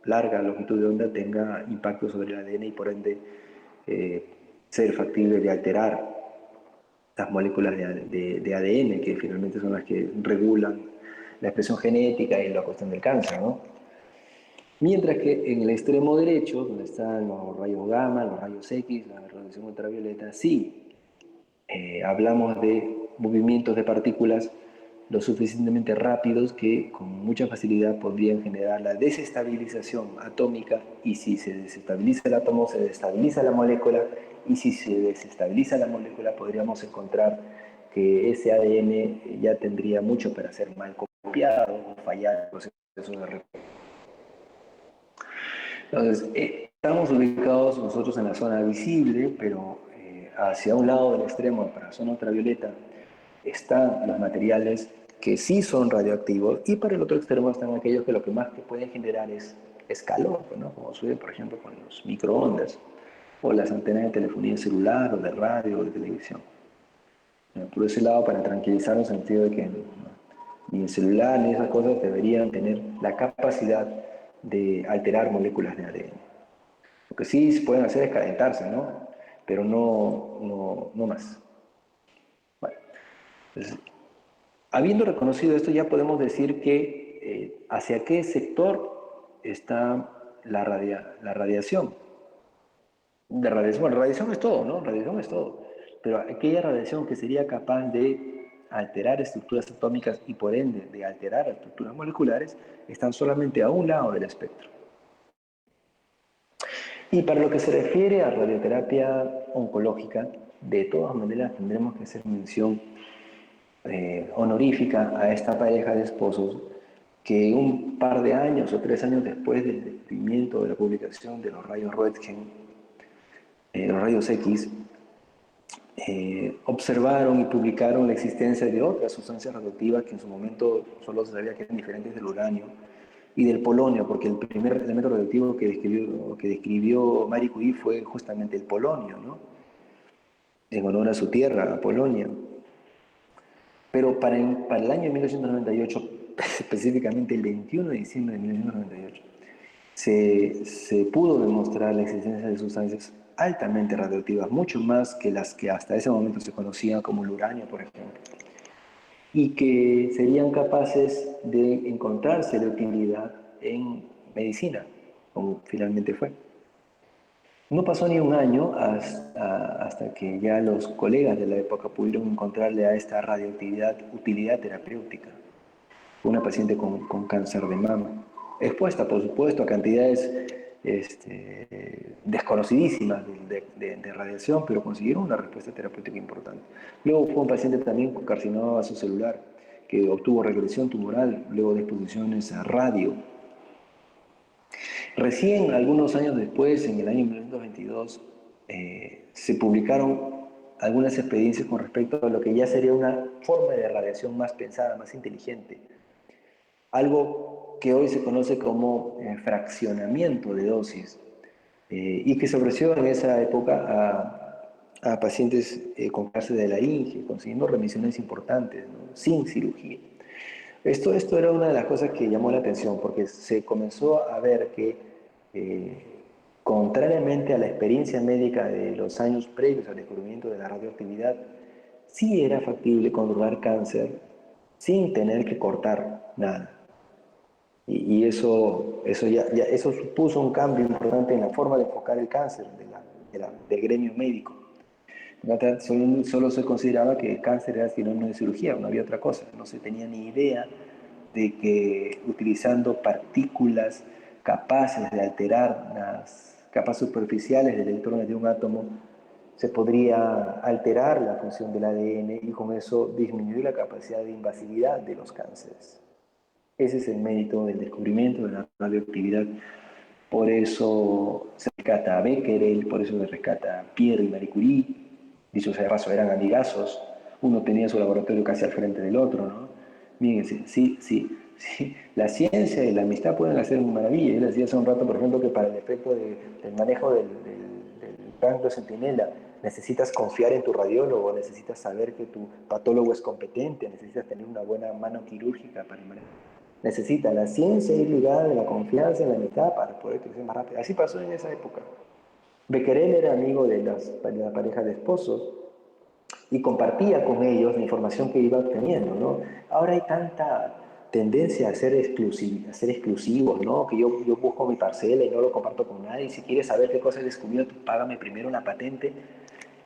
larga longitud de onda tenga impacto sobre el ADN y por ende ser factible de alterar las moléculas de ADN, que finalmente son las que regulan la expresión genética y la cuestión del cáncer, ¿no? Mientras que en el extremo derecho, donde están los rayos gamma, los rayos X, la radiación ultravioleta, sí, hablamos de movimientos de partículas lo suficientemente rápidos que con mucha facilidad podrían generar la desestabilización atómica, y si se desestabiliza el átomo, se desestabiliza la molécula, y si se desestabiliza la molécula podríamos encontrar que ese ADN ya tendría mucho para ser mal copiado o fallar en el proceso de replicación. Entonces, estamos ubicados nosotros en la zona visible, pero hacia un lado del extremo, para la zona ultravioleta, están los materiales que sí son radioactivos, y para el otro extremo están aquellos que lo que más que pueden generar es calor, ¿no? Como sucede, por ejemplo, con los microondas, o las antenas de telefonía celular, o de radio, o de televisión. Por ese lado, para tranquilizarnos en el sentido de que ni el celular ni esas cosas deberían tener la capacidad de alterar moléculas de ADN. Lo que sí pueden hacer es calentarse, ¿no? Pero no más. Bueno, entonces, habiendo reconocido esto, ya podemos decir que hacia qué sector está la radiación. Bueno, radiación es todo, ¿no? Radiación es todo. Pero aquella radiación que sería capaz de alterar estructuras atómicas y por ende de alterar estructuras moleculares, están solamente a un lado del espectro. Y para lo que se refiere a radioterapia oncológica, de todas maneras tendremos que hacer mención honorífica a esta pareja de esposos que un par de años o 3 años después del descubrimiento de la publicación de los rayos Röntgen, los rayos X, observaron y publicaron la existencia de otras sustancias radioactivas que en su momento solo se sabía que eran diferentes del uranio y del polonio, porque el primer elemento radioactivo que describió Marie Curie fue justamente el polonio, ¿no? En honor a su tierra, a Polonia. Pero para el año 1998, específicamente el 21 de diciembre de 1998, se pudo demostrar la existencia de sustancias altamente radioactivas, mucho más que las que hasta ese momento se conocían como el uranio, por ejemplo, y que serían capaces de encontrarse de utilidad en medicina, como finalmente fue. No pasó ni un año hasta que ya los colegas de la época pudieron encontrarle a esta radioactividad utilidad terapéutica. Una paciente con cáncer de mama, expuesta, por supuesto, a cantidades desconocidísimas de radiación, pero consiguieron una respuesta terapéutica importante. Luego fue un paciente también con carcinoma vasocelular, que obtuvo regresión tumoral luego de exposiciones a radio. Recién, algunos años después, en el año 1922, se publicaron algunas experiencias con respecto a lo que ya sería una forma de radiación más pensada, más inteligente. Algo que hoy se conoce como fraccionamiento de dosis y que se ofreció en esa época a pacientes con cáncer de laringe, consiguiendo remisiones importantes, ¿no? Sin cirugía. Esto era una de las cosas que llamó la atención, porque se comenzó a ver que, contrariamente a la experiencia médica de los años previos al descubrimiento de la radioactividad, sí era factible controlar cáncer sin tener que cortar nada. Y eso supuso un cambio importante en la forma de enfocar el cáncer del gremio médico. Solo se consideraba que el cáncer era sinónimo de cirugía, no había otra cosa. No se tenía ni idea de que utilizando partículas capaces de alterar las capas superficiales de electrones de un átomo, se podría alterar la función del ADN y con eso disminuir la capacidad de invasividad de los cánceres. Ese es el mérito del descubrimiento de la radioactividad. Por eso se rescata a Becquerel, por eso se rescata a Pierre y Marie Curie. Dicho sea de paso, eran amigazos. Uno tenía su laboratorio casi al frente del otro, ¿no? Fíjense, sí. La ciencia y la amistad pueden hacer una maravilla. Yo les decía hace un rato, por ejemplo, que para el efecto del manejo del ganglio centinela necesitas confiar en tu radiólogo, necesitas saber que tu patólogo es competente, necesitas tener una buena mano quirúrgica para el manejo. Necesita la ciencia ir ligada de la confianza en la amistad para poder crecer más rápido. Así pasó en esa época. Becquerel era amigo de la pareja de esposos y compartía con ellos la información que iba obteniendo, ¿no? Ahora hay tanta tendencia a ser exclusivos, ¿no? Que yo busco mi parcela y no lo comparto con nadie. Si quieres saber qué cosa he descubierto, págame primero una patente.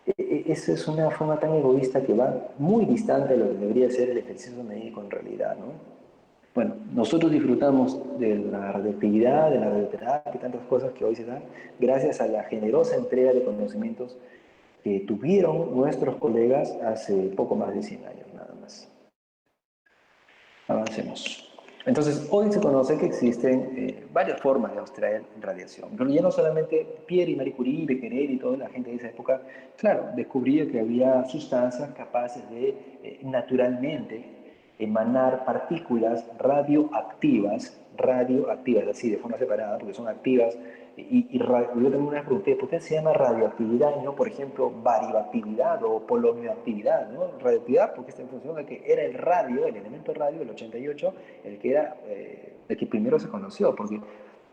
Esa es una forma tan egoísta que va muy distante de lo que debería ser el ejercicio médico en realidad, ¿no? Bueno, nosotros disfrutamos de la radioactividad, de la radioterapia y tantas cosas que hoy se dan gracias a la generosa entrega de conocimientos que tuvieron nuestros colegas hace poco más de 100 años, nada más. Avancemos. Entonces, hoy se conoce que existen varias formas de extraer radiación. Pero ya no solamente Pierre y Marie Curie, Becquerel y toda la gente de esa época, claro, descubría que había sustancias capaces de naturalmente emanar partículas radioactivas, así de forma separada, porque son activas. Yo tengo una pregunta, ¿por qué se llama radioactividad y no, por ejemplo, varioactividad o polonioactividad? ¿No? Radioactividad porque está en función de que era el radio, el elemento radio del 88, el que primero se conoció, porque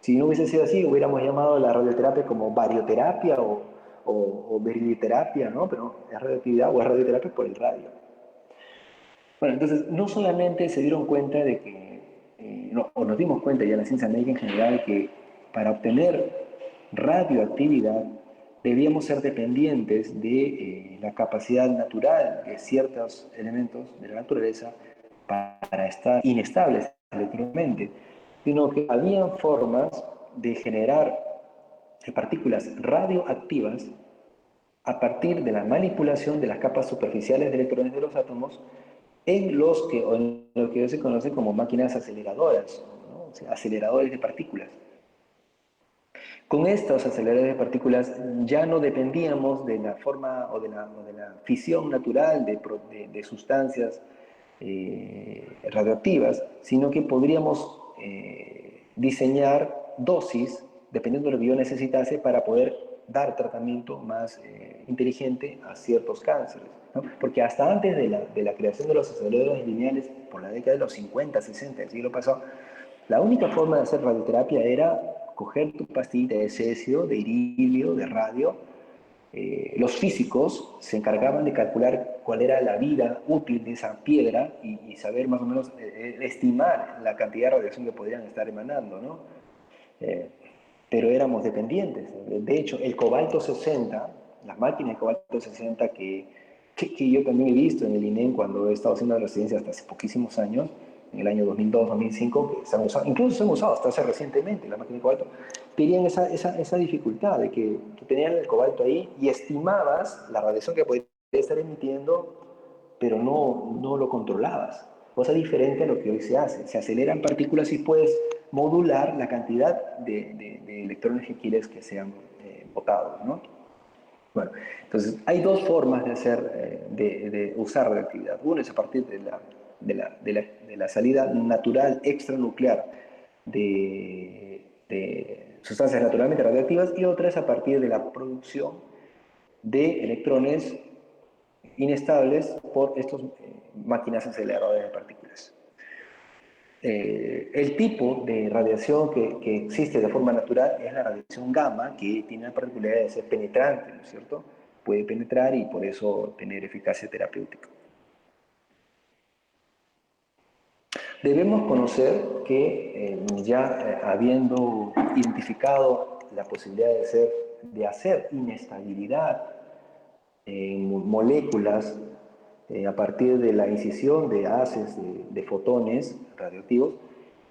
si no hubiese sido así, hubiéramos llamado la radioterapia como varioterapia o beridioterapia, ¿no? Pero es radioactividad o es radioterapia por el radio. Bueno, entonces no solamente se dieron cuenta de que, o nos dimos cuenta ya en la ciencia médica en general, que para obtener radioactividad debíamos ser dependientes de la capacidad natural de ciertos elementos de la naturaleza para estar inestables eléctricamente, sino que había formas de generar partículas radioactivas a partir de la manipulación de las capas superficiales de electrones de los átomos en lo que hoy se conoce como máquinas aceleradoras, ¿no? O sea, aceleradores de partículas. Con estos aceleradores de partículas ya no dependíamos de la forma o de la fisión natural de sustancias radioactivas, sino que podríamos diseñar dosis, dependiendo de lo que yo necesitase, para poder dar tratamiento más inteligente a ciertos cánceres, ¿no? Porque hasta antes de la creación de los aceleradores lineales, por la década de los 50, 60 del siglo pasado, la única forma de hacer radioterapia era coger tu pastillita de cesio, de irilio, de radio. Los físicos se encargaban de calcular cuál era la vida útil de esa piedra y saber más o menos estimar la cantidad de radiación que podrían estar emanando, ¿no? pero éramos dependientes. De hecho, el cobalto 60, las máquinas de cobalto 60 que yo también he visto en el INEM cuando he estado haciendo la residencia hasta hace poquísimos años, en el año 2002, 2005, que se han usado, incluso se han usado hasta hace recientemente las máquinas de cobalto, tenían esa dificultad de que tú tenías el cobalto ahí y estimabas la radiación que podía estar emitiendo, pero no lo controlabas. Cosa diferente a lo que hoy se hace. Se aceleran partículas y puedes modular la cantidad de electrones que quieres que sean botados, ¿no? Bueno, entonces hay dos formas de hacer, de usar radioactividad. Una es a partir de la salida natural extranuclear de sustancias naturalmente radioactivas y otra es a partir de la producción de electrones inestables por estas máquinas aceleradoras de partículas. El tipo de radiación que existe de forma natural es la radiación gamma, que tiene la particularidad de ser penetrante, ¿no es cierto? Puede penetrar y por eso tener eficacia terapéutica. Debemos conocer que habiendo identificado la posibilidad de hacer inestabilidad en moléculas a partir de la incisión de haces de fotones radioactivos,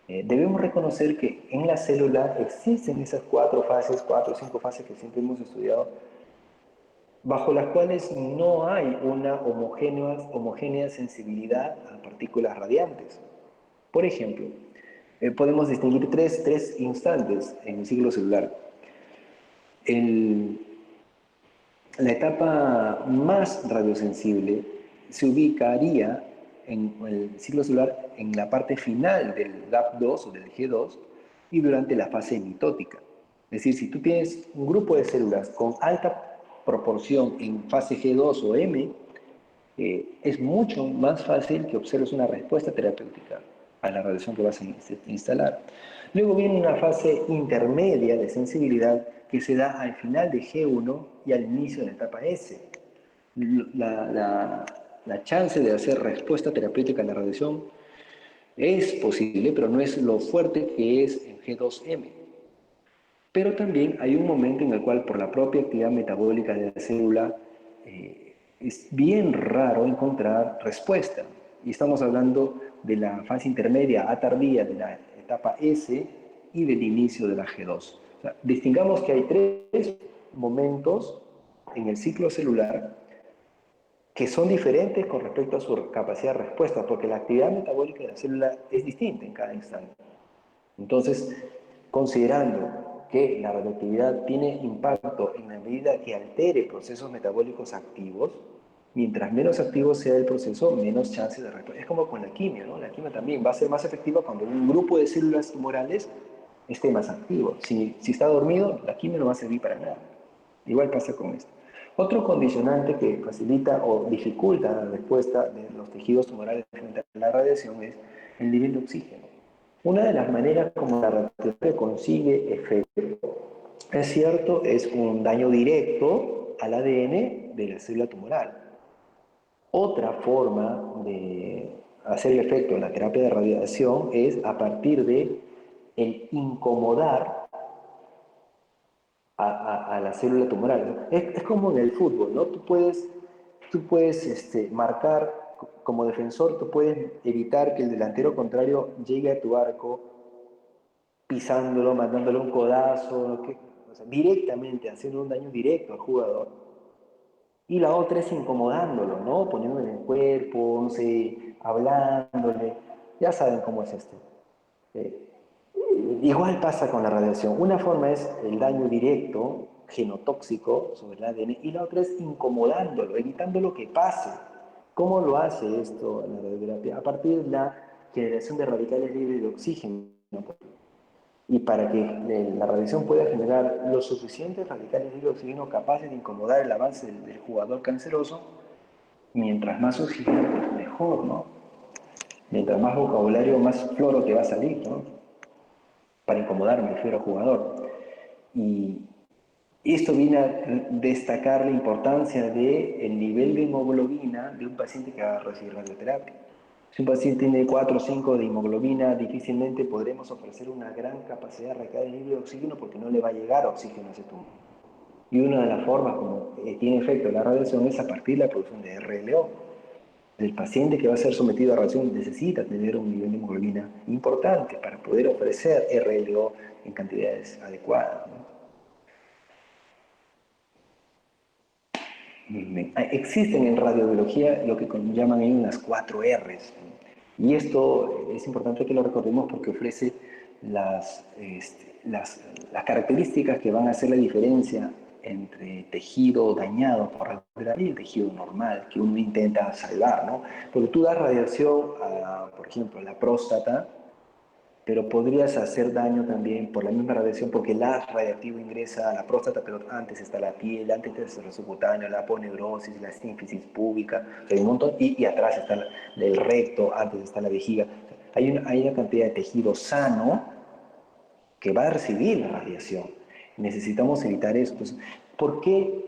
debemos reconocer que en la célula existen esas cuatro o cinco fases que siempre hemos estudiado, bajo las cuales no hay una homogénea sensibilidad a partículas radiantes. Por ejemplo, podemos distinguir tres instantes en el ciclo celular. La etapa más radiosensible se ubicaría en el ciclo celular en la parte final del GAP2 o del G2 y durante la fase mitótica. Es decir, si tú tienes un grupo de células con alta proporción en fase G2 o M, es mucho más fácil que observes una respuesta terapéutica a la radiación que vas a instalar. Luego viene una fase intermedia de sensibilidad que se da al final de G1 y al inicio de la etapa S. La chance de hacer respuesta terapéutica a la radiación es posible, pero no es lo fuerte que es en G2M. Pero también hay un momento en el cual, por la propia actividad metabólica de la célula, es bien raro encontrar respuesta. Y estamos hablando de la fase intermedia a tardía de la etapa S y del inicio de la G2. O sea, distingamos que hay tres momentos en el ciclo celular que son diferentes con respecto a su capacidad de respuesta, porque la actividad metabólica de la célula es distinta en cada instante. Entonces, considerando que la radioactividad tiene impacto en la medida que altere procesos metabólicos activos, mientras menos activo sea el proceso, menos chances de respuesta. Es como con la quimio, ¿no? La quimio también va a ser más efectiva cuando un grupo de células tumorales esté más activo. Si está dormido, la quimio no va a servir para nada. Igual pasa con esto. Otro condicionante que facilita o dificulta la respuesta de los tejidos tumorales frente a la radiación es el nivel de oxígeno. Una de las maneras como la radioterapia consigue efecto, es cierto, es un daño directo al ADN de la célula tumoral. Otra forma de hacer el efecto en la terapia de radiación es a partir de el incomodar a la célula tumoral. Es como en el fútbol, ¿no? Tú puedes marcar, como defensor, tú puedes evitar que el delantero contrario llegue a tu arco pisándolo, mandándole un codazo, o sea, directamente, haciendo un daño directo al jugador. Y la otra es incomodándolo, ¿no? Poniéndole en el cuerpo, no sé, hablándole. Ya saben cómo es esto. Eh, Igual pasa con la radiación. Una forma es el daño directo, genotóxico, sobre el ADN, y la otra es incomodándolo, evitándolo que pase. ¿Cómo lo hace esto la radioterapia? A partir de la generación de radicales libres de oxígeno. Y para que la radiación pueda generar los suficientes radicales libres de oxígeno capaces de incomodar el avance del jugador canceroso, mientras más oxígeno, pues mejor, ¿no? Mientras más vocabulario, más floro te va a salir, ¿no? Para incomodar, me refiero al jugador. Y esto viene a destacar la importancia del nivel de hemoglobina de un paciente que va a recibir radioterapia. Si un paciente tiene 4 o 5 de hemoglobina, difícilmente podremos ofrecer una gran capacidad de recarga de nivel de oxígeno porque no le va a llegar oxígeno a ese tumor. Y una de las formas como tiene efecto la radiación es a partir de la producción de RLO. El paciente que va a ser sometido a radiación necesita tener un nivel de hemoglobina importante para poder ofrecer RLO en cantidades adecuadas, ¿no? Existen en radiobiología lo que llaman ahí unas 4 Rs. Y esto es importante que lo recordemos porque ofrece las características que van a hacer la diferencia entre tejido dañado por radioterapia y el tejido normal que uno intenta salvar, ¿no? Porque tú das radiación a, por ejemplo, a la próstata, pero podrías hacer daño también por la misma radiación, porque el haz radiactivo ingresa a la próstata, pero antes está la piel, antes está el subcutáneo, la aponeurosis, la sínfisis púbica, o sea, hay un montón, y atrás está el recto, antes está la vejiga. O sea, hay una cantidad de tejido sano que va a recibir la radiación. Necesitamos evitar esto. ¿Por qué?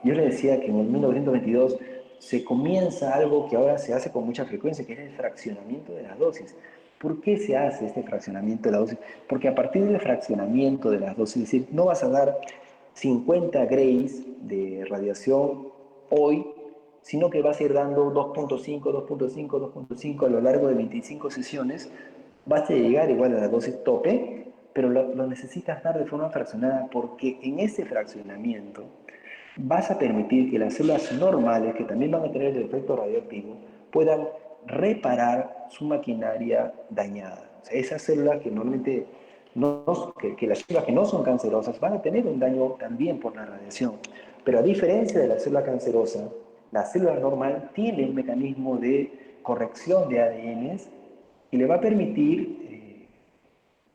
Yo le decía que en el 1922 se comienza algo que ahora se hace con mucha frecuencia, que es el fraccionamiento de las dosis. ¿Por qué se hace este fraccionamiento de la dosis? Porque a partir del fraccionamiento de las dosis, es decir, no vas a dar 50 grays de radiación hoy, sino que vas a ir dando 2.5, 2.5, 2.5 a lo largo de 25 sesiones, vas a llegar igual a la dosis tope, pero lo necesitas dar de forma fraccionada porque en ese fraccionamiento vas a permitir que las células normales, que también van a tener el efecto radioactivo, puedan reparar su maquinaria dañada. O sea, esas células que normalmente que las células que no son cancerosas van a tener un daño también por la radiación. Pero a diferencia de la célula cancerosa, la célula normal tiene un mecanismo de corrección de ADNs y le va a permitir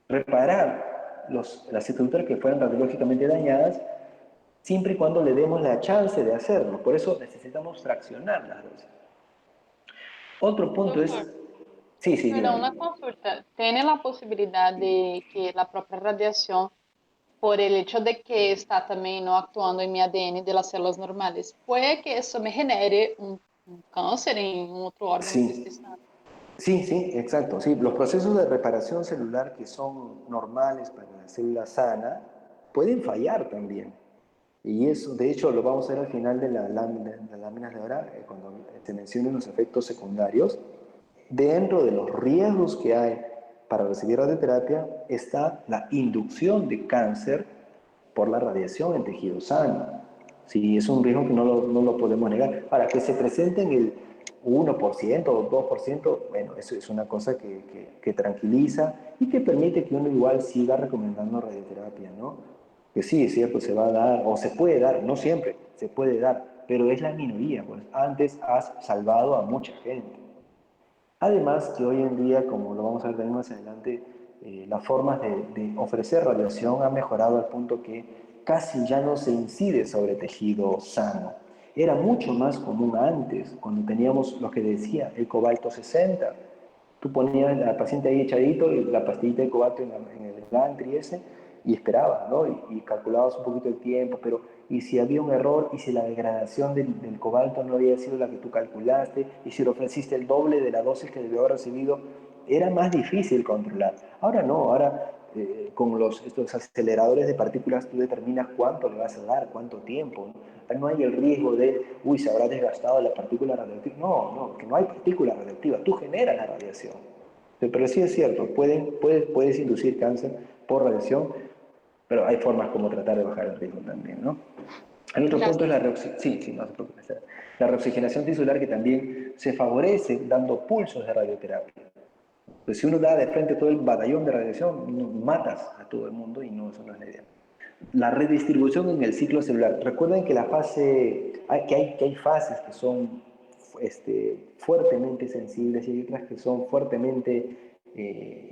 reparar las estructuras que fueran radiológicamente dañadas siempre y cuando le demos la chance de hacerlo. Por eso necesitamos fraccionar las dosis. Otro punto es... Doutor, Sí, sí, perdão, dígame. na consulta, tem a possibilidade de que a própria radiação, por el hecho de que está também não actuando em mi ADN de las células normales, puede que isso me genere un cáncer en un otro órgano que esté Sí, sano? sí, sí, exacto. Sí, los procesos de reparación celular que son normales para la célula sana pueden fallar también. Y eso, de hecho, lo vamos a ver al final de las láminas de ahora, cuando te mencionen los efectos secundarios. Dentro de los riesgos que hay para recibir radioterapia está la inducción de cáncer por la radiación en tejido sano. Sí, es un riesgo que no lo podemos negar. Para que se presente en el 1% o 2%, bueno, eso es una cosa que tranquiliza y que permite que uno igual siga recomendando radioterapia, ¿no? Que sí, es cierto, se va a dar, o se puede dar, no siempre, se puede dar, pero es la minoría, pues antes has salvado a mucha gente. Además que hoy en día, como lo vamos a ver también más adelante, las formas de ofrecer radiación han mejorado al punto que casi ya no se incide sobre tejido sano. Era mucho más común antes, cuando teníamos lo que decía el cobalto 60. Tú ponías al paciente ahí echadito, y la pastillita de cobalto en el gantry ese, y esperabas, ¿no? Y calculabas un poquito el tiempo, pero y si había un error, y si la degradación del cobalto no había sido la que tú calculaste, y si le ofreciste el doble de la dosis que debió haber recibido, era más difícil controlar. Ahora no, ahora con estos aceleradores de partículas tú determinas cuánto le vas a dar, cuánto tiempo. No hay el riesgo de, uy, se habrá desgastado la partícula radioactiva. No, no, que no hay partícula radioactiva, tú generas la radiación. Pero sí es cierto, puedes inducir cáncer por radiación, pero hay formas como tratar de bajar el riesgo también, ¿no? El otro punto es Gracias. sí, no se preocupe. La reoxigenación tisular que también se favorece dando pulsos de radioterapia. Pues si uno da de frente todo el batallón de radiación, matas a todo el mundo y no, eso no es la idea. La redistribución en el ciclo celular. Recuerden que que hay fases que son fuertemente sensibles y hay otras que son fuertemente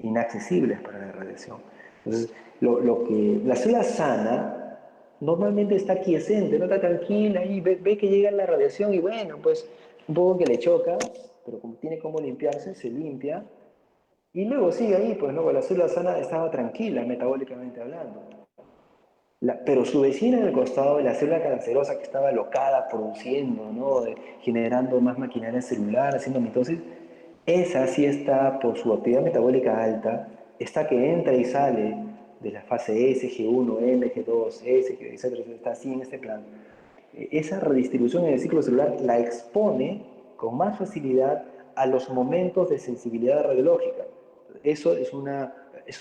inaccesibles para la radiación. Entonces, la célula sana normalmente está quiescente, no está tranquila y ve que llega la radiación y bueno, pues un poco que le choca, pero como tiene cómo limpiarse, se limpia y luego sigue ahí, pues no, la célula sana estaba tranquila metabólicamente hablando. Pero su vecina en el costado, la célula cancerosa que estaba alocada, produciendo, ¿no? Generando más maquinaria celular, haciendo mitosis, Esa sí está por su actividad metabólica alta, está que entra y sale de la fase S, G1, M, G2, S, etcétera, está así en este plan. Esa redistribución en el ciclo celular la expone con más facilidad a los momentos de sensibilidad radiológica. Eso es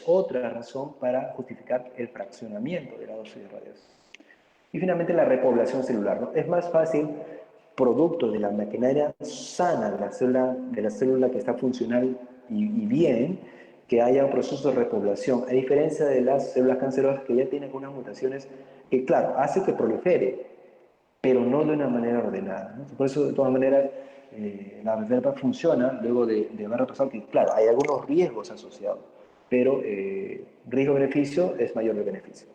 otra razón para justificar el fraccionamiento de la dosis de radiación. Y finalmente la repoblación celular, ¿no? Es más fácil, producto de la maquinaria sana de la célula que está funcional y bien, que haya un proceso de repoblación, a diferencia de las células cancerosas que ya tienen unas mutaciones que, claro, hace que prolifere, pero no de una manera ordenada, ¿no? Por eso, de todas maneras, la reserva funciona luego de haber repasado que, claro, hay algunos riesgos asociados, pero riesgo-beneficio es mayor que beneficio.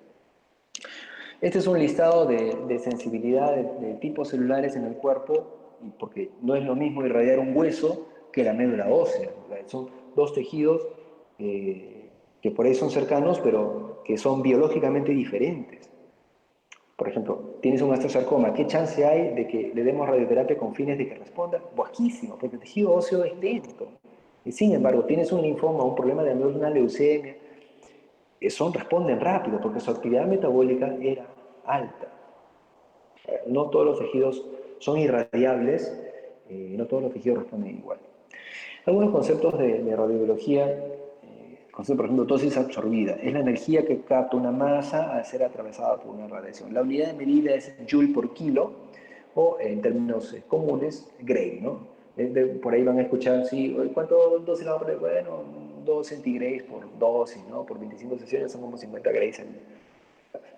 Este es un listado de sensibilidad de tipos celulares en el cuerpo, porque no es lo mismo irradiar un hueso que la médula ósea. Son dos tejidos que por ahí son cercanos, pero que son biológicamente diferentes. Por ejemplo, tienes un osteosarcoma, ¿qué chance hay de que le demos radioterapia con fines de que responda? Bajísimo, porque el tejido óseo es lento. Y sin embargo, tienes un linfoma, un problema de una leucemia, responden rápido porque su actividad metabólica era alta. No todos los tejidos son irradiables, no todos los tejidos responden igual. Algunos conceptos de radiobiología, concepto, por ejemplo, dosis absorbida, es la energía que capta una masa al ser atravesada por una radiación. La unidad de medida es Joule por kilo, o en términos comunes, Gray, ¿no? Por ahí van a escuchar, sí, ¿cuánto dosis la vamos a poner? Bueno, 2 centigrays por dosis, ¿no? Por 25 sesiones son como 50 grays.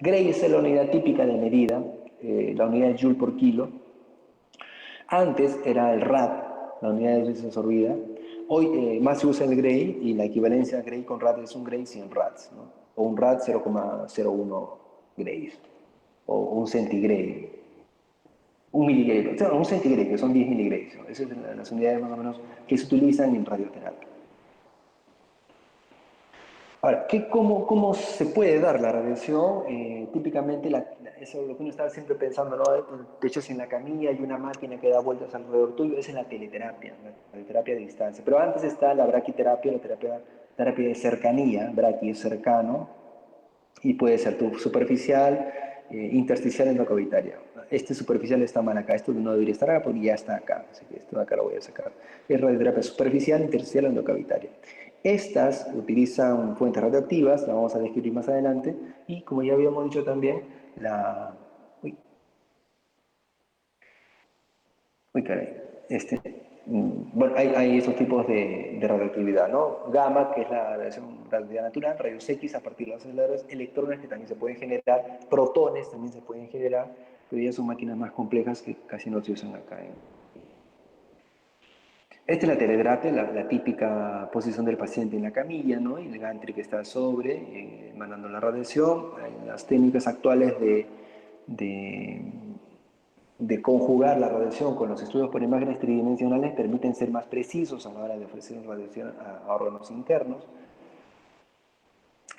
Gray es la unidad típica de medida, la unidad de Joule por kilo. Antes era el rad, la unidad de dosis absorbida. Hoy más se usa el Gray y la equivalencia Gray con rad es un Gray 100 rads, ¿no? O un rad 0,01 Grays, o un centigray, un miligray, o sea, un centigray, que son 10 miligrays, ¿no? Esas son las unidades más o menos que se utilizan en radioterapia. Ahora, ¿cómo se puede dar la radiación? Típicamente, eso es lo que uno está siempre pensando, ¿no? Te echas en la camilla, hay una máquina que da vueltas alrededor tuyo, esa es la teleterapia, la radioterapia de distancia. Pero antes está la braquiterapia, la terapia de cercanía, braqui es cercano, y puede ser superficial, intersticial, endocavitaria. Este superficial está mal acá, esto no debería estar acá porque ya está acá, así que esto de acá lo voy a sacar. Es radioterapia superficial, intersticial, endocavitaria. Estas utilizan fuentes radioactivas, la vamos a describir más adelante, y como ya habíamos dicho también, caray, bueno, hay esos tipos de radioactividad, ¿no? Gamma, que es la radiación radioactividad natural, rayos X a partir de los aceleradores, electrones que también se pueden generar, protones también se pueden generar, pero ya son máquinas más complejas que casi no se usan acá. Esta es la teleterapia, la típica posición del paciente en la camilla, ¿no? Y el gantry que está sobre, mandando la radiación. Las técnicas actuales de conjugar la radiación con los estudios por imágenes tridimensionales permiten ser más precisos a la hora de ofrecer radiación a órganos internos.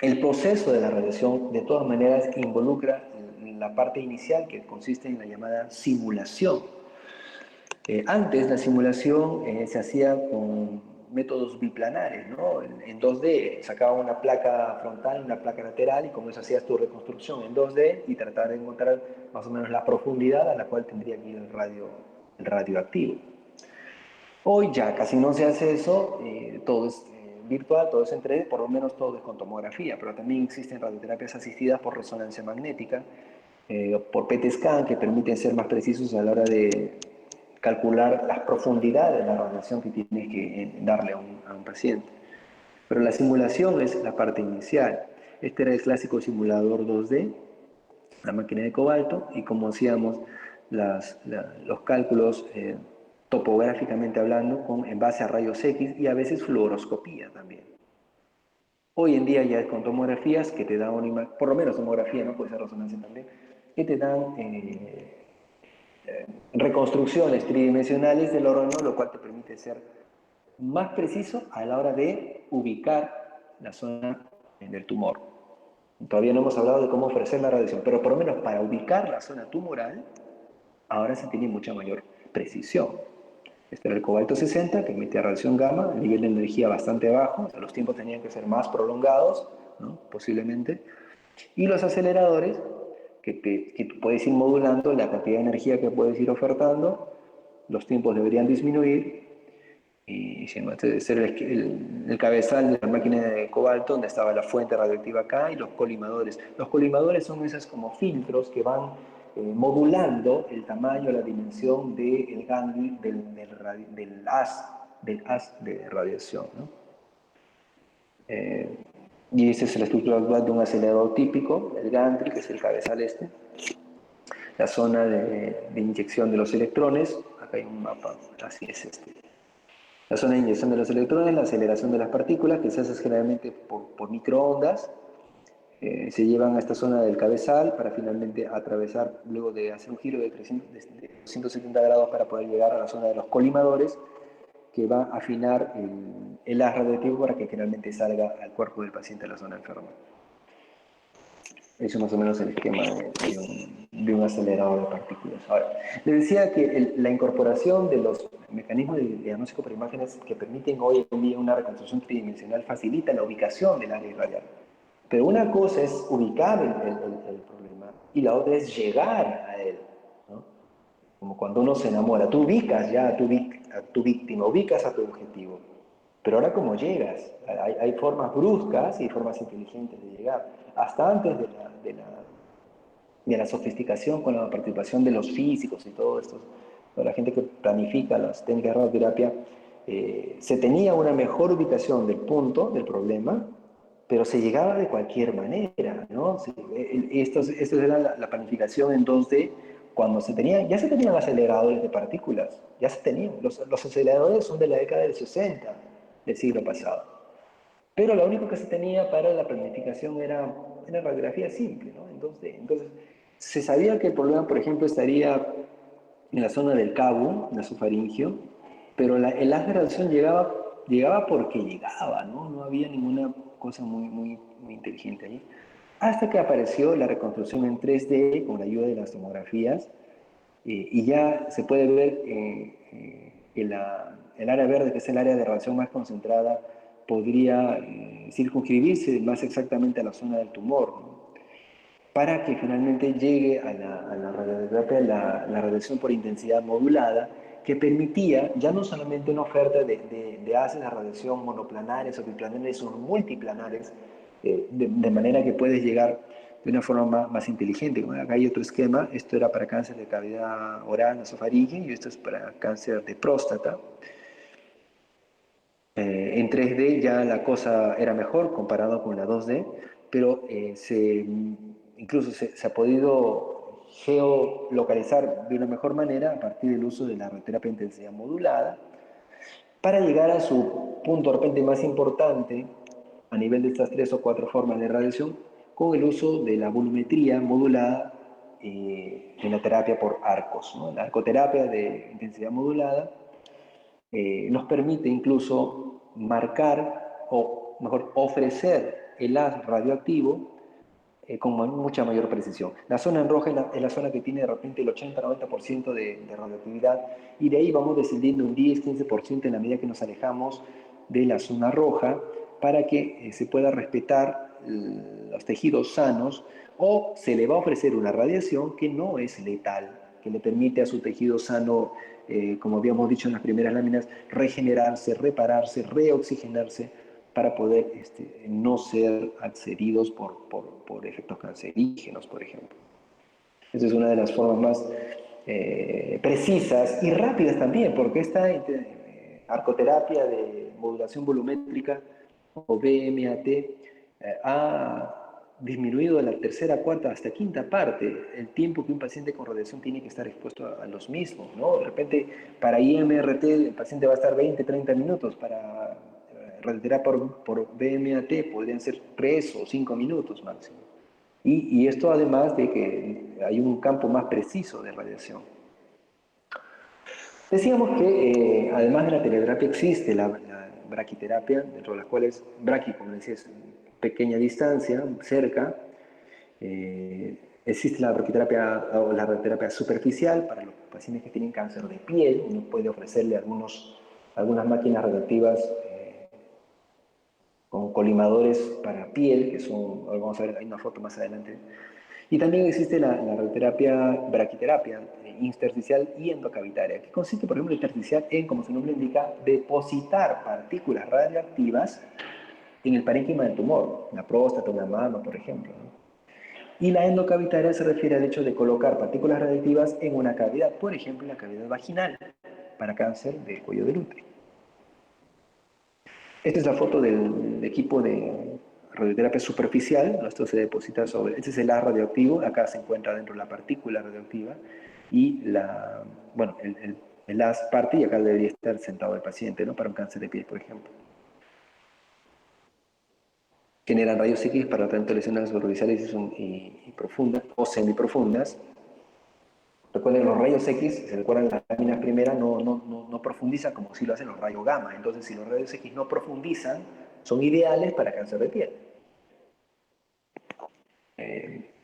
El proceso de la radiación, de todas maneras, involucra la parte inicial que consiste en la llamada simulación. Antes la simulación se hacía con métodos biplanares, ¿no? En 2D, sacaba una placa frontal, una placa lateral y con eso hacías tu reconstrucción en 2D y tratar de encontrar más o menos la profundidad a la cual tendría que ir el radioactivo. Hoy ya casi no se hace eso, todo es virtual, todo es en 3D, por lo menos todo es con tomografía, pero también existen radioterapias asistidas por resonancia magnética, por PET scan, que permiten ser más precisos a la hora de calcular las profundidades de la radiación que tienes que darle a un paciente. Pero la simulación es la parte inicial. Este era el clásico simulador 2D, la máquina de cobalto, y como hacíamos los cálculos topográficamente hablando, en base a rayos X y a veces fluoroscopía también. Hoy en día ya con tomografías que te dan una imagen, por lo menos tomografía, no puede ser resonancia también, que te dan reconstrucciones tridimensionales del órgano, lo cual te permite ser más preciso a la hora de ubicar la zona del tumor. Todavía no hemos hablado de cómo ofrecer la radiación, pero por lo menos para ubicar la zona tumoral, ahora se tiene mucha mayor precisión. Este era el cobalto 60, que emitía radiación gamma, el nivel de energía bastante bajo, o sea, los tiempos tenían que ser más prolongados, ¿no? Posiblemente. Y los aceleradores, que tú puedes ir modulando la cantidad de energía que puedes ir ofertando, los tiempos deberían disminuir, y este ser el cabezal de la máquina de cobalto, donde estaba la fuente radioactiva acá, y los colimadores. Los colimadores son esos como filtros que van modulando el tamaño, la dimensión del ganglio, del haz de radiación, ¿no? Y esa es la estructura actual de un acelerador típico, el gantry, que es el cabezal este. La zona de inyección de los electrones, acá hay un mapa, así es este. La zona de inyección de los electrones, la aceleración de las partículas, que se hace generalmente por microondas, se llevan a esta zona del cabezal para finalmente atravesar, luego de hacer un giro de 270 grados para poder llegar a la zona de los colimadores, que va a afinar el haz radioactivo para que finalmente salga al cuerpo del paciente a la zona enferma. Eso es más o menos el esquema de un acelerador de partículas. Ahora, les decía que la incorporación de los mecanismos de diagnóstico por imágenes que permiten hoy en día una reconstrucción tridimensional facilita la ubicación del área irradiada. Pero una cosa es ubicar el problema y la otra es llegar a él, ¿no? Como cuando uno se enamora, tú ubicas ya a tu víctima, ubicas a tu objetivo. Pero ahora, ¿cómo llegas? Hay formas bruscas y formas inteligentes de llegar. Hasta antes de la sofisticación con la participación de los físicos y todo esto, toda la gente que planifica las técnicas de radioterapia, se tenía una mejor ubicación del punto, del problema, pero se llegaba de cualquier manera, ¿no? Esto era la planificación en 2D, cuando ya se tenían aceleradores de partículas, ya se tenían. Los aceleradores son de la década del 60 del siglo pasado. Pero lo único que se tenía para la planificación era radiografía simple, ¿no? En 2D. Entonces, se sabía que el problema, por ejemplo, estaría en la zona del cabo, nasofaringio, pero el haz de radiación llegaba porque llegaba, ¿no? No había ninguna cosa muy inteligente ahí. Hasta que apareció la reconstrucción en 3D con la ayuda de las tomografías, y ya se puede ver que el área verde, que es el área de radiación más concentrada, podría circunscribirse más exactamente a la zona del tumor, ¿no? Para que finalmente llegue a la radioterapia la radiación por intensidad modulada, que permitía ya no solamente una oferta de haces de radiación monoplanares o biplanares o multiplanares, de manera que puedes llegar de una forma más inteligente. Bueno, acá hay otro esquema, esto era para cáncer de cavidad oral, nasofaringea, y esto es para cáncer de próstata. En 3D ya la cosa era mejor comparado con la 2D, pero incluso se ha podido geolocalizar de una mejor manera a partir del uso de la radioterapia de intensidad modulada, para llegar a su punto de repente más importante a nivel de estas 3 o 4 formas de radiación, con el uso de la volumetría modulada en la terapia por arcos, ¿no? La arcoterapia de intensidad modulada nos permite incluso marcar, o mejor, ofrecer el haz radioactivo con mucha mayor precisión. La zona en roja es la zona que tiene de repente el 80-90% de radioactividad, y de ahí vamos descendiendo un 10-15% en la medida que nos alejamos de la zona roja, para que se pueda respetar los tejidos sanos, o se le va a ofrecer una radiación que no es letal, que le permite a su tejido sano, como habíamos dicho en las primeras láminas, regenerarse, repararse, reoxigenarse, para poder no ser accedidos por efectos cancerígenos, por ejemplo. Esa es una de las formas más precisas y rápidas también, porque esta arcoterapia de modulación volumétrica, o BMAT, ha disminuido de la tercera, cuarta hasta quinta parte el tiempo que un paciente con radiación tiene que estar expuesto a los mismos, ¿no? De repente, para IMRT el paciente va a estar 20-30 minutos, para radioterapia por BMAT podrían ser 3 o 5 minutos máximo. Y esto además de que hay un campo más preciso de radiación. Decíamos que además de la teleterapia existe la braquiterapia, dentro de las cuales braqui, como decía, es pequeña distancia, cerca, Existe la braquiterapia o la radioterapia superficial para los pacientes que tienen cáncer de piel. Uno puede ofrecerle algunas máquinas radioactivas con colimadores para piel, que son, vamos a ver, hay una foto más adelante. Y también existe la radioterapia, braquiterapia intersticial y endocavitaria, que consiste, por ejemplo, intersticial en, como su nombre indica, depositar partículas radioactivas en el parénquima del tumor, la próstata o la mama, por ejemplo, ¿no? Y la endocavitaria se refiere al hecho de colocar partículas radiactivas en una cavidad, por ejemplo, en la cavidad vaginal, para cáncer del cuello del útero. Esta es la foto del equipo de radioterapia superficial. Esto se deposita sobre, este es el haz radioactivo, acá se encuentra dentro la partícula radioactiva y bueno, el haz parte y acá debería estar sentado el paciente, ¿no? Para un cáncer de piel, por ejemplo. Generan rayos X para tanto lesiones superficiales y profundas o semiprofundas. Recuerden, los rayos X, se recuerdan las láminas primeras, no profundizan como si lo hacen los rayos gamma. Entonces, si los rayos X no profundizan, son ideales para cáncer de piel.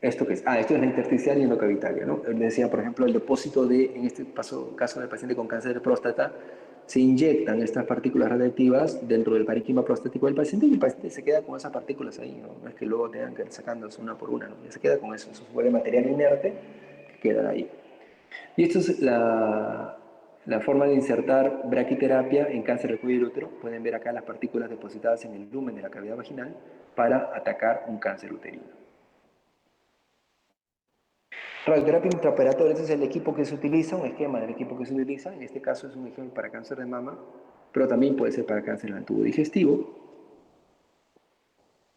¿Esto qué es? Esto es la intersticial y endocavitaria, ¿no? Le decía, por ejemplo, el depósito en este caso del paciente con cáncer de próstata, se inyectan estas partículas radiactivas dentro del parénquima prostático del paciente y el paciente se queda con esas partículas ahí, ¿no? No es que luego tengan que ir sacándose una por una, ¿no? Ya se queda con eso se vuelve material inerte que queda ahí. Y esto es la forma de insertar braquiterapia en cáncer de cuello del útero. Pueden ver acá las partículas depositadas en el lumen de la cavidad vaginal para atacar un cáncer uterino. Radioterapia intraoperatoria, ese es el equipo que se utiliza, un esquema del equipo que se utiliza. En este caso es un ejemplo para cáncer de mama, pero también puede ser para cáncer del tubo digestivo.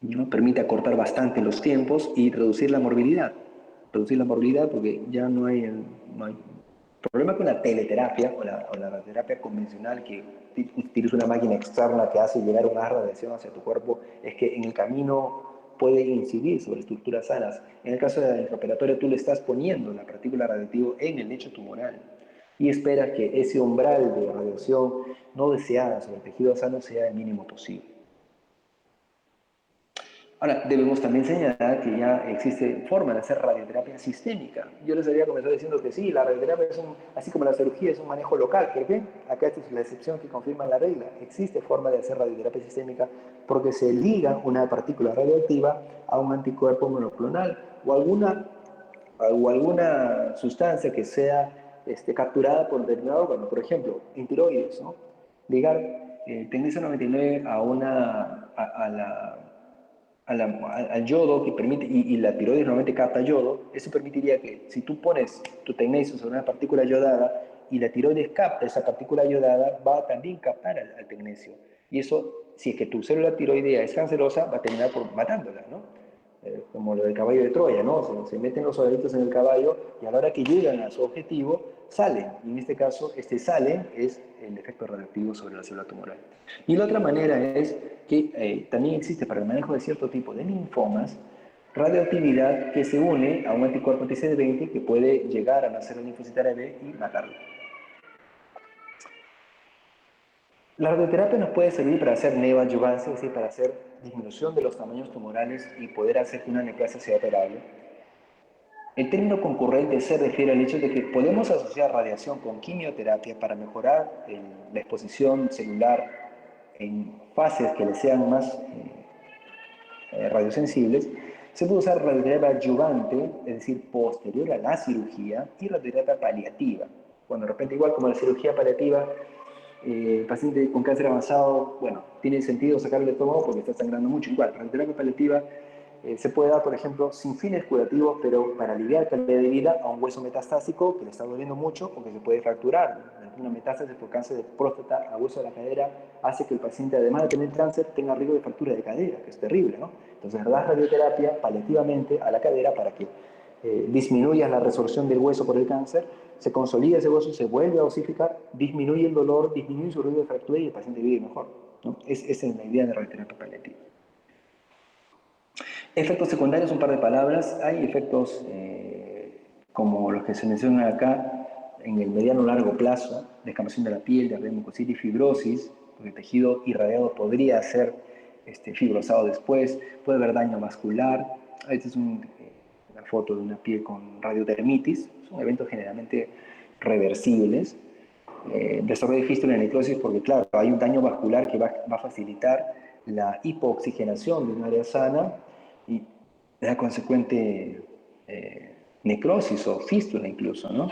¿No? Permite acortar bastante los tiempos y reducir la morbilidad. Reducir la morbilidad porque ya no hay problema con la teleterapia o la radioterapia convencional que utiliza una máquina externa que hace llegar una radiación hacia tu cuerpo, es que en el camino puede incidir sobre estructuras sanas. En el caso de la intraoperatoria, tú le estás poniendo la partícula radioactiva en el lecho tumoral y esperas que ese umbral de radiación no deseada sobre el tejido sano sea el mínimo posible. Ahora, debemos también señalar que ya existe forma de hacer radioterapia sistémica. Yo les había comenzado diciendo que sí, la radioterapia así como la cirugía es un manejo local, pero bien, acá esta es la excepción que confirma la regla. Existe forma de hacer radioterapia sistémica porque se liga una partícula radioactiva a un anticuerpo monoclonal o alguna sustancia que sea capturada por determinado órgano. Por ejemplo, en tiroides, ¿no? Ligar Tecnesia 99 al yodo que permite, y la tiroides normalmente capta yodo, eso permitiría que si tú pones tu tecnesio sobre una partícula yodada y la tiroides capta esa partícula yodada, va a también captar al tecnesio. Y eso, si es que tu célula tiroidea es cancerosa, va a terminar matándola, ¿no? Como lo del caballo de Troya, ¿no? Se meten los soldaditos en el caballo y a la hora que llegan a su objetivo, salen. Y en este caso, salen es el efecto radioactivo sobre la célula tumoral. Y la otra manera es que también existe para el manejo de cierto tipo de linfomas radioactividad que se une a un anticuerpo anti-CD20 que puede llegar a nacer la linfocitaria B y matarlo. La radioterapia nos puede servir para hacer neoadyuvancia, es decir, para hacer disminución de los tamaños tumorales y poder hacer que una neoplasia sea operable. El término concurrente se refiere al hecho de que podemos asociar radiación con quimioterapia para mejorar la exposición celular en fases que le sean más radiosensibles. Se puede usar radioterapia adyuvante, es decir, posterior a la cirugía, y radioterapia paliativa. Cuando de repente, igual como la cirugía paliativa, el paciente con cáncer avanzado, bueno, tiene sentido sacarle el estómago porque está sangrando mucho. Igual, radioterapia paliativa se puede dar, por ejemplo, sin fines curativos, pero para aliviar calidad de vida a un hueso metastásico que le está doliendo mucho o que se puede fracturar. Una metástasis por cáncer de próstata a hueso de la cadera hace que el paciente, además de tener cáncer, tenga riesgo de fractura de cadera, que es terrible, ¿no? Entonces, das radioterapia paliativamente a la cadera para que disminuya la resorción del hueso por el cáncer, se consolida ese hueso, se vuelve a osificar, disminuye el dolor, disminuye su riesgo de fractura y el paciente vive mejor, ¿no? Esa es la idea de radioterapia paliativa. Efectos secundarios, un par de palabras. Hay efectos como los que se mencionan acá en el mediano largo plazo, descamación de la piel, diarrea, mucositis, fibrosis, porque el tejido irradiado podría ser fibrosado después, puede haber daño vascular. Esta es una la foto de una piel con radiodermitis. Son eventos generalmente reversibles. Desarrollo de fístula y necrosis porque, claro, hay un daño vascular que va a facilitar la hipooxigenación de un área sana y la consecuente necrosis o fístula incluso, ¿no?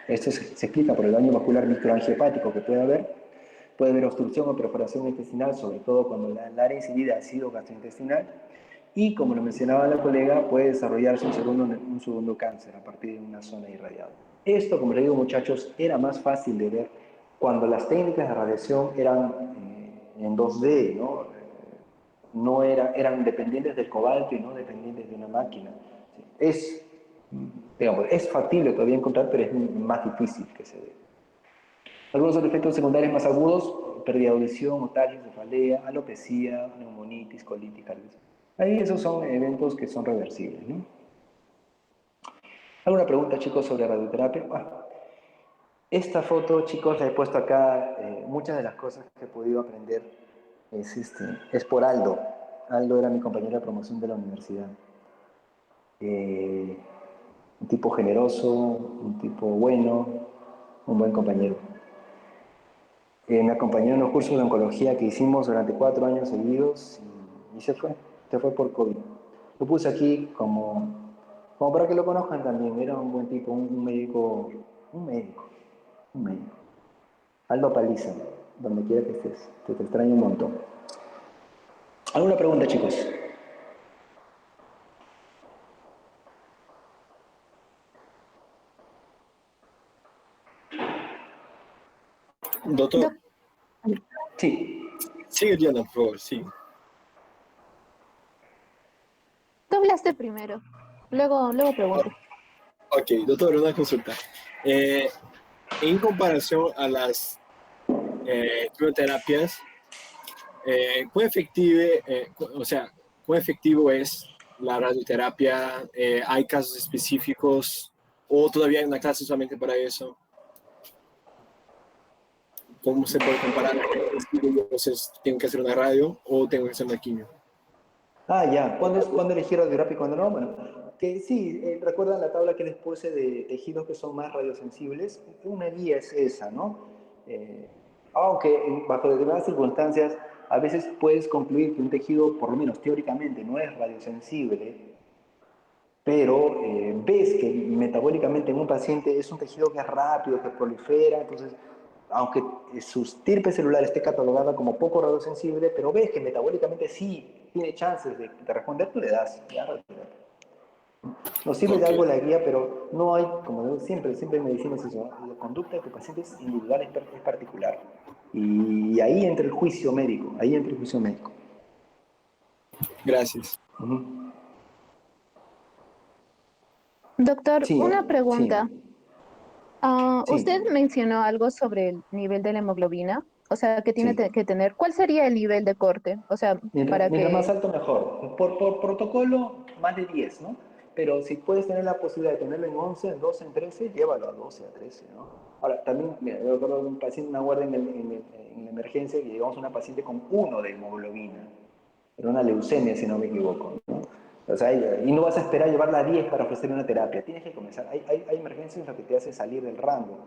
Esto se explica por el daño vascular microangiopático que puede haber. Puede haber obstrucción o perforación intestinal, sobre todo cuando el área incidida ha sido gastrointestinal. Y, como lo mencionaba la colega, puede desarrollarse un segundo cáncer a partir de una zona irradiada. Esto, como les digo, muchachos, era más fácil de ver cuando las técnicas de radiación eran en 2D, ¿no? Eran dependientes del cobalto y no dependientes de una máquina. Digamos, es factible todavía encontrar, pero es más difícil que se dé. Algunos otros efectos secundarios más agudos: pérdida de audición, otaria, cefalea, alopecia, neumonitis, colitis, caries. Ahí esos son eventos que son reversibles, ¿no? ¿Alguna pregunta, chicos, sobre radioterapia? Esta foto, chicos, la he puesto acá. Muchas de las cosas que he podido aprender es por Aldo. Aldo era mi compañero de promoción de la universidad. Un tipo generoso, un tipo bueno, un buen compañero. Me acompañó en los cursos de oncología que hicimos durante 4 años seguidos y se fue por COVID. Lo puse aquí como para que lo conozcan también. Era un buen tipo, un médico. Aldo Paliza, donde quiera que estés, te extraño un montón. ¿Alguna pregunta, chicos? Doctor, Sí. sigue Diana, por favor, sí. Tú hablaste primero, luego pregunto. Ok, doctor, una consulta. En comparación a las quimioterapias, ¿cuán efectivo es la radioterapia? ¿Hay casos específicos o todavía hay una clase solamente para eso? ¿Cómo se puede comparar? Entonces, ¿tengo que hacer una radio o tengo que hacer una quimio? Ya. ¿Cuándo elegir radioterapia y cuándo no? Bueno, que sí, recuerdan la tabla que les puse de tejidos que son más radiosensibles. Una guía es esa, ¿no? Aunque bajo determinadas circunstancias, a veces puedes concluir que un tejido, por lo menos teóricamente, no es radiosensible, pero ves que metabólicamente en un paciente es un tejido que es rápido, que prolifera. Entonces, aunque su estirpe celular esté catalogada como poco radiosensible, pero ves que metabólicamente sí tiene chances de responder, tú le das. ¿Ya? Nos sirve de Ok, algo la guía, pero no hay, como digo, siempre en medicina es eso, ¿no? La conducta de tu paciente es individual, es particular. Y ahí entra el juicio médico, gracias. Ujú. Doctor, Sí, una pregunta. sí, Usted sí. mencionó algo sobre el nivel de la hemoglobina, o sea, que tiene Sí. que tener. ¿Cuál sería el nivel de corte? O sea, para Mientras más que... alto, mejor. Por protocolo, más de 10, ¿no? Pero si puedes tener la posibilidad de tenerlo en 11, en 12, en 13, llévalo a 12, a 13, ¿no? Ahora, también, mira, yo recuerdo un paciente, una guardia en la emergencia, que llegamos a una paciente con 1 de hemoglobina. Era una leucemia, si no me equivoco, ¿no? O sea, y no vas a esperar llevarla a 10 para ofrecer una terapia. Tienes que comenzar. Hay emergencias en las que te hace salir del rango.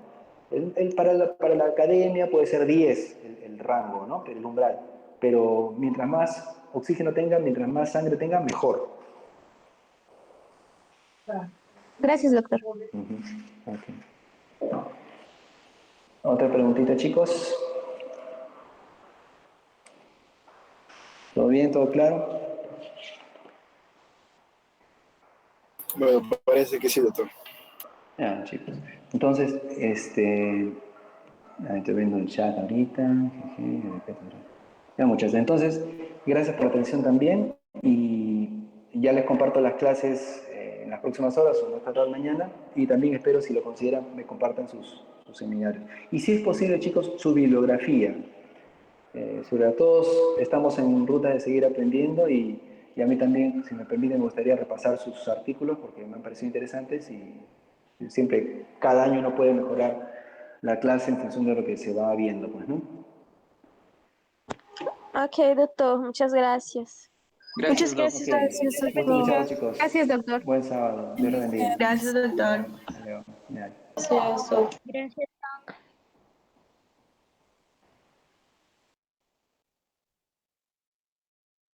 Para la academia puede ser 10 el rango, ¿no? El umbral. Pero mientras más oxígeno tenga, mientras más sangre tenga, mejor. Gracias, doctor. Okay. Otra preguntita, chicos. ¿Todo bien? ¿Todo claro? Bueno, parece que sí, doctor. Ya, chicos. Entonces, estoy viendo el chat ahorita. Ya, muchachos. Entonces, gracias por la atención también. Y ya les comparto las clases en las próximas horas o más tardar mañana. Y también espero, si lo consideran, me compartan sus seminarios. Y si es posible, chicos, su bibliografía. Sobre todos estamos en ruta de seguir aprendiendo y a mí también, si me permiten, me gustaría repasar sus artículos porque me han parecido interesantes y siempre, cada año uno puede mejorar la clase en función de lo que se va viendo, pues, ¿no? Ok, doctor, muchas gracias. Muchas Ok. gracias, Buen doctor. chao, chicos. Gracias, doctor. Buen sábado. Dios los bendiga. Gracias, doctor. Adiós. Ya. Gracias, doctor. Gracias.